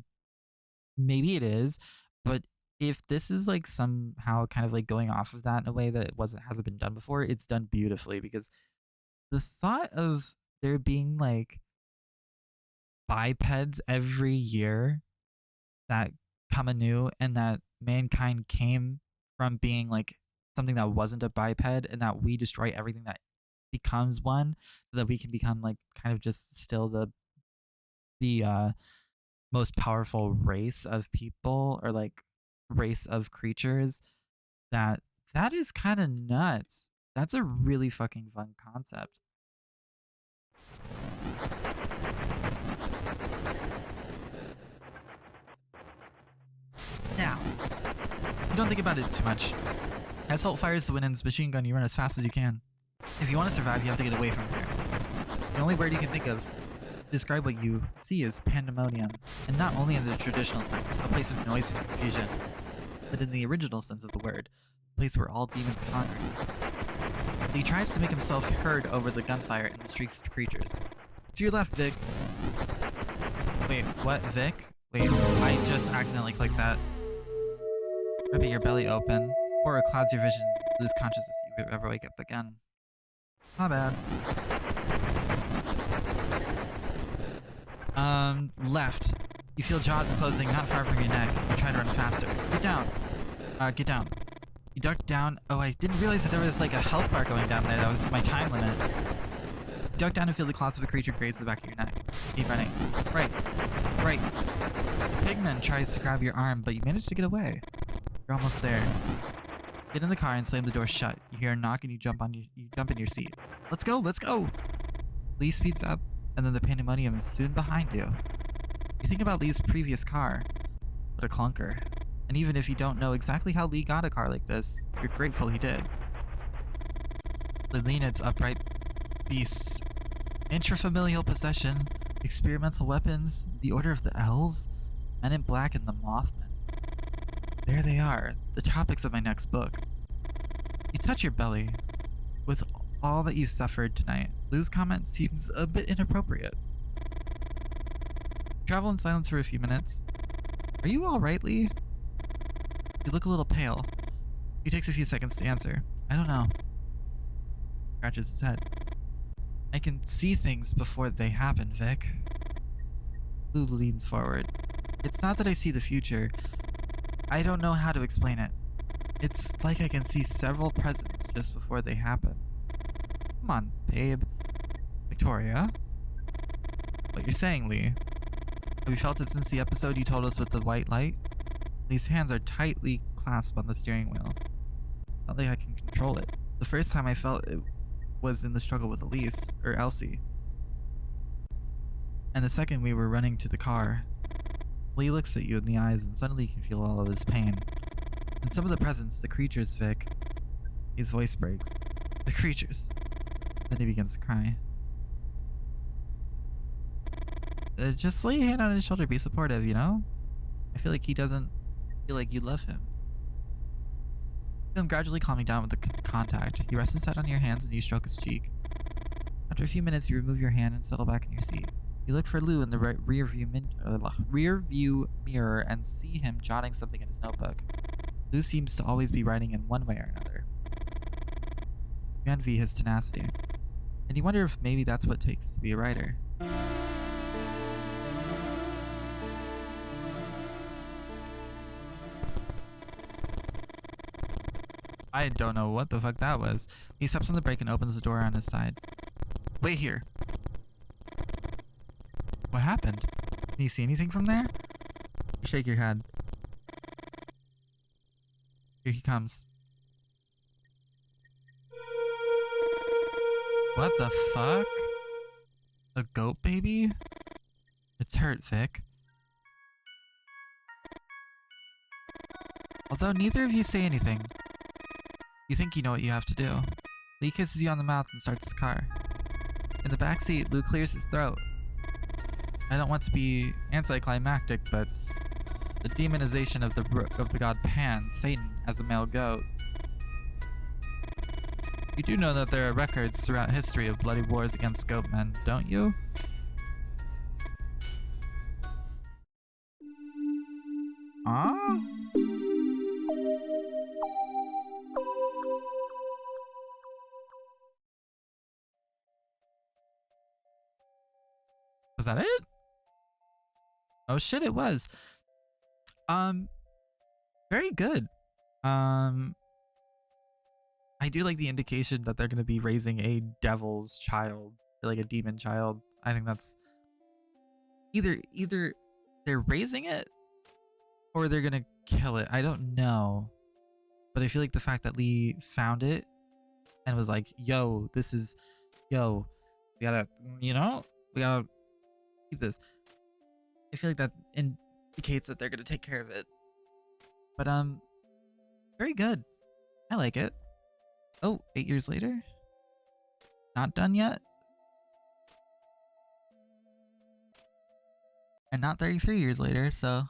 A: maybe it is, but if this is like somehow kind of like going off of that in a way that hasn't been done before, it's done beautifully, because the thought of there being like bipeds every year that come anew, and that mankind came from being like something that wasn't a biped, and that we destroy everything that becomes one, so that we can become like kind of just still the most powerful race of people, or like race of creatures. That is kind of nuts. That's a really fucking fun concept. Now, you don't think about it too much. As Holt fires the Winans machine gun, you run as fast as you can. If you want to survive, you have to get away from here. The only word you can think of to describe what you see is pandemonium, and not only in the traditional sense, a place of noise and confusion, but in the original sense of the word, a place where all demons congregate. He tries to make himself heard over the gunfire and the shrieks of creatures. To your left, Vic. Wait, what, Vic? Wait, I just accidentally clicked that. Rip your belly open. Horror clouds your visions. Lose consciousness if you ever wake up again. Not bad. Left. You feel jaws closing not far from your neck. You try to run faster. Get down. Get down. You duck down. Oh, I didn't realize that there was like a health bar going down there. That was my time limit. You duck down and feel the claws of a creature graze the back of your neck. Keep running. Right. Right. The pigman tries to grab your arm, but you manage to get away. You're almost there. Get in the car and slam the door shut. You hear a knock and you jump in your seat. Let's go, let's go! Lee speeds up, and then the pandemonium is soon behind you. You think about Lee's previous car. What a clunker. And even if you don't know exactly how Lee got a car like this, you're grateful he did. The Leonid's upright beasts. Intrafamilial possession, experimental weapons, the Order of the L's, Men in Black, and the Mothmen. There they are, the topics of my next book. You touch your belly. With all that you suffered tonight, Lou's comment seems a bit inappropriate. Travel in silence for a few minutes. Are you alright, Lee? You look a little pale. He takes a few seconds to answer. I don't know. Scratches his head. I can see things before they happen, Vic. Lou leans forward. It's not that I see the future. I don't know how to explain it. It's like I can see several presents just before they happen. Come on, babe. Victoria? What you're saying, Lee? Have you felt it since the episode you told us with the white light? Lee's hands are tightly clasped on the steering wheel. Not like I can control it. The first time I felt it was in the struggle with Elise, or Elsie. And the second we were running to the car. Lee looks at you in the eyes and suddenly you can feel all of his pain. And some of the presents, the creatures, Vic. His voice breaks. The creatures. Then he begins to cry. Just lay your hand on his shoulder, be supportive, you know? I feel like he doesn't feel like you love him. Feel him gradually calming down with the contact. He rests his head on your hands and you stroke his cheek. After a few minutes, you remove your hand and settle back in your seat. You look for Lou in the rear view mirror and see him jotting something in his notebook. Lou seems to always be writing in one way or another. You envy his tenacity. And you wonder if maybe that's what it takes to be a writer. I don't know what the fuck that was. He steps on the brake and opens the door on his side. Wait here. What happened? Can you see anything from there? Shake your head. Here he comes. What the fuck? A goat baby? It's hurt, Vic. Although neither of you say anything. You think you know what you have to do. Lee kisses you on the mouth and starts his car. In the backseat, Lou clears his throat. I don't want to be anticlimactic, but the demonization of the god Pan, Satan, as a male goat. You do know that there are records throughout history of bloody wars against goatmen, don't you? Huh? Was that it? Oh shit, it was. Very good. I do like the indication that they're gonna be raising a devil's child, or like a demon child. I think that's either they're raising it or they're gonna kill it. I don't know, but I feel like the fact that Lee found it and was like, "Yo, this is, yo, we gotta, we gotta keep this." I feel like that indicates that they're gonna take care of it. But very good. I like it. Oh, 8 years later? Not done yet? And not 33 years later, so...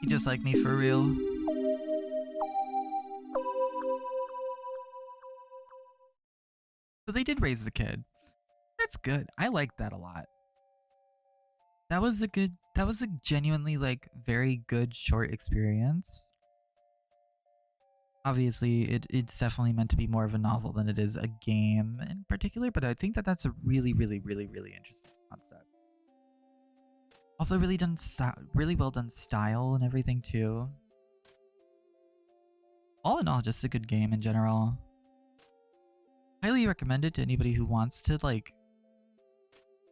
A: You just like me for real. So they did raise the kid. That's good. I like that a lot. That was a genuinely, like, very good short experience. Obviously, it's definitely meant to be more of a novel than it is a game in particular, but I think that that's a really, really, really, really interesting concept. Also, really well done style and everything too. All in all, just a good game in general. Highly recommend it to anybody who wants to, like,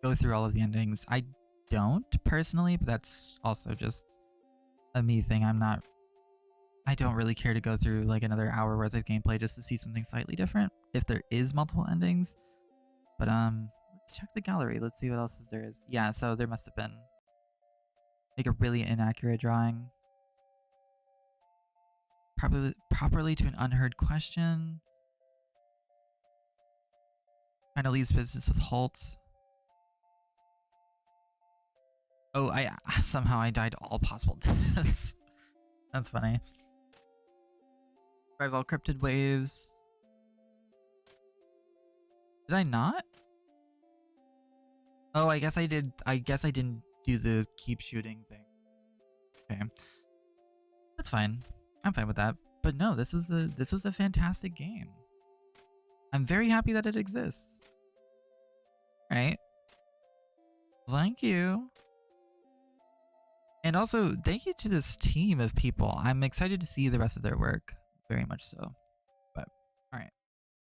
A: go through all of the endings. I don't personally, but that's also just a me thing. I don't really care to go through like another hour worth of gameplay just to see something slightly different if there is multiple endings. But let's check the gallery. Let's see what else there is. Yeah, so there must have been like a really inaccurate drawing. Properly to an unheard question. Trying to leave business with Holt. Oh, somehow I died all possible deaths. That's funny. Survive all cryptid waves. Did I not? Oh, I guess I did. I guess I didn't do the keep shooting thing. Okay. That's fine. I'm fine with that. But no, this was a fantastic game. I'm very happy that it exists. Right? Thank you. And also, thank you to this team of people. I'm excited to see the rest of their work. Very much so.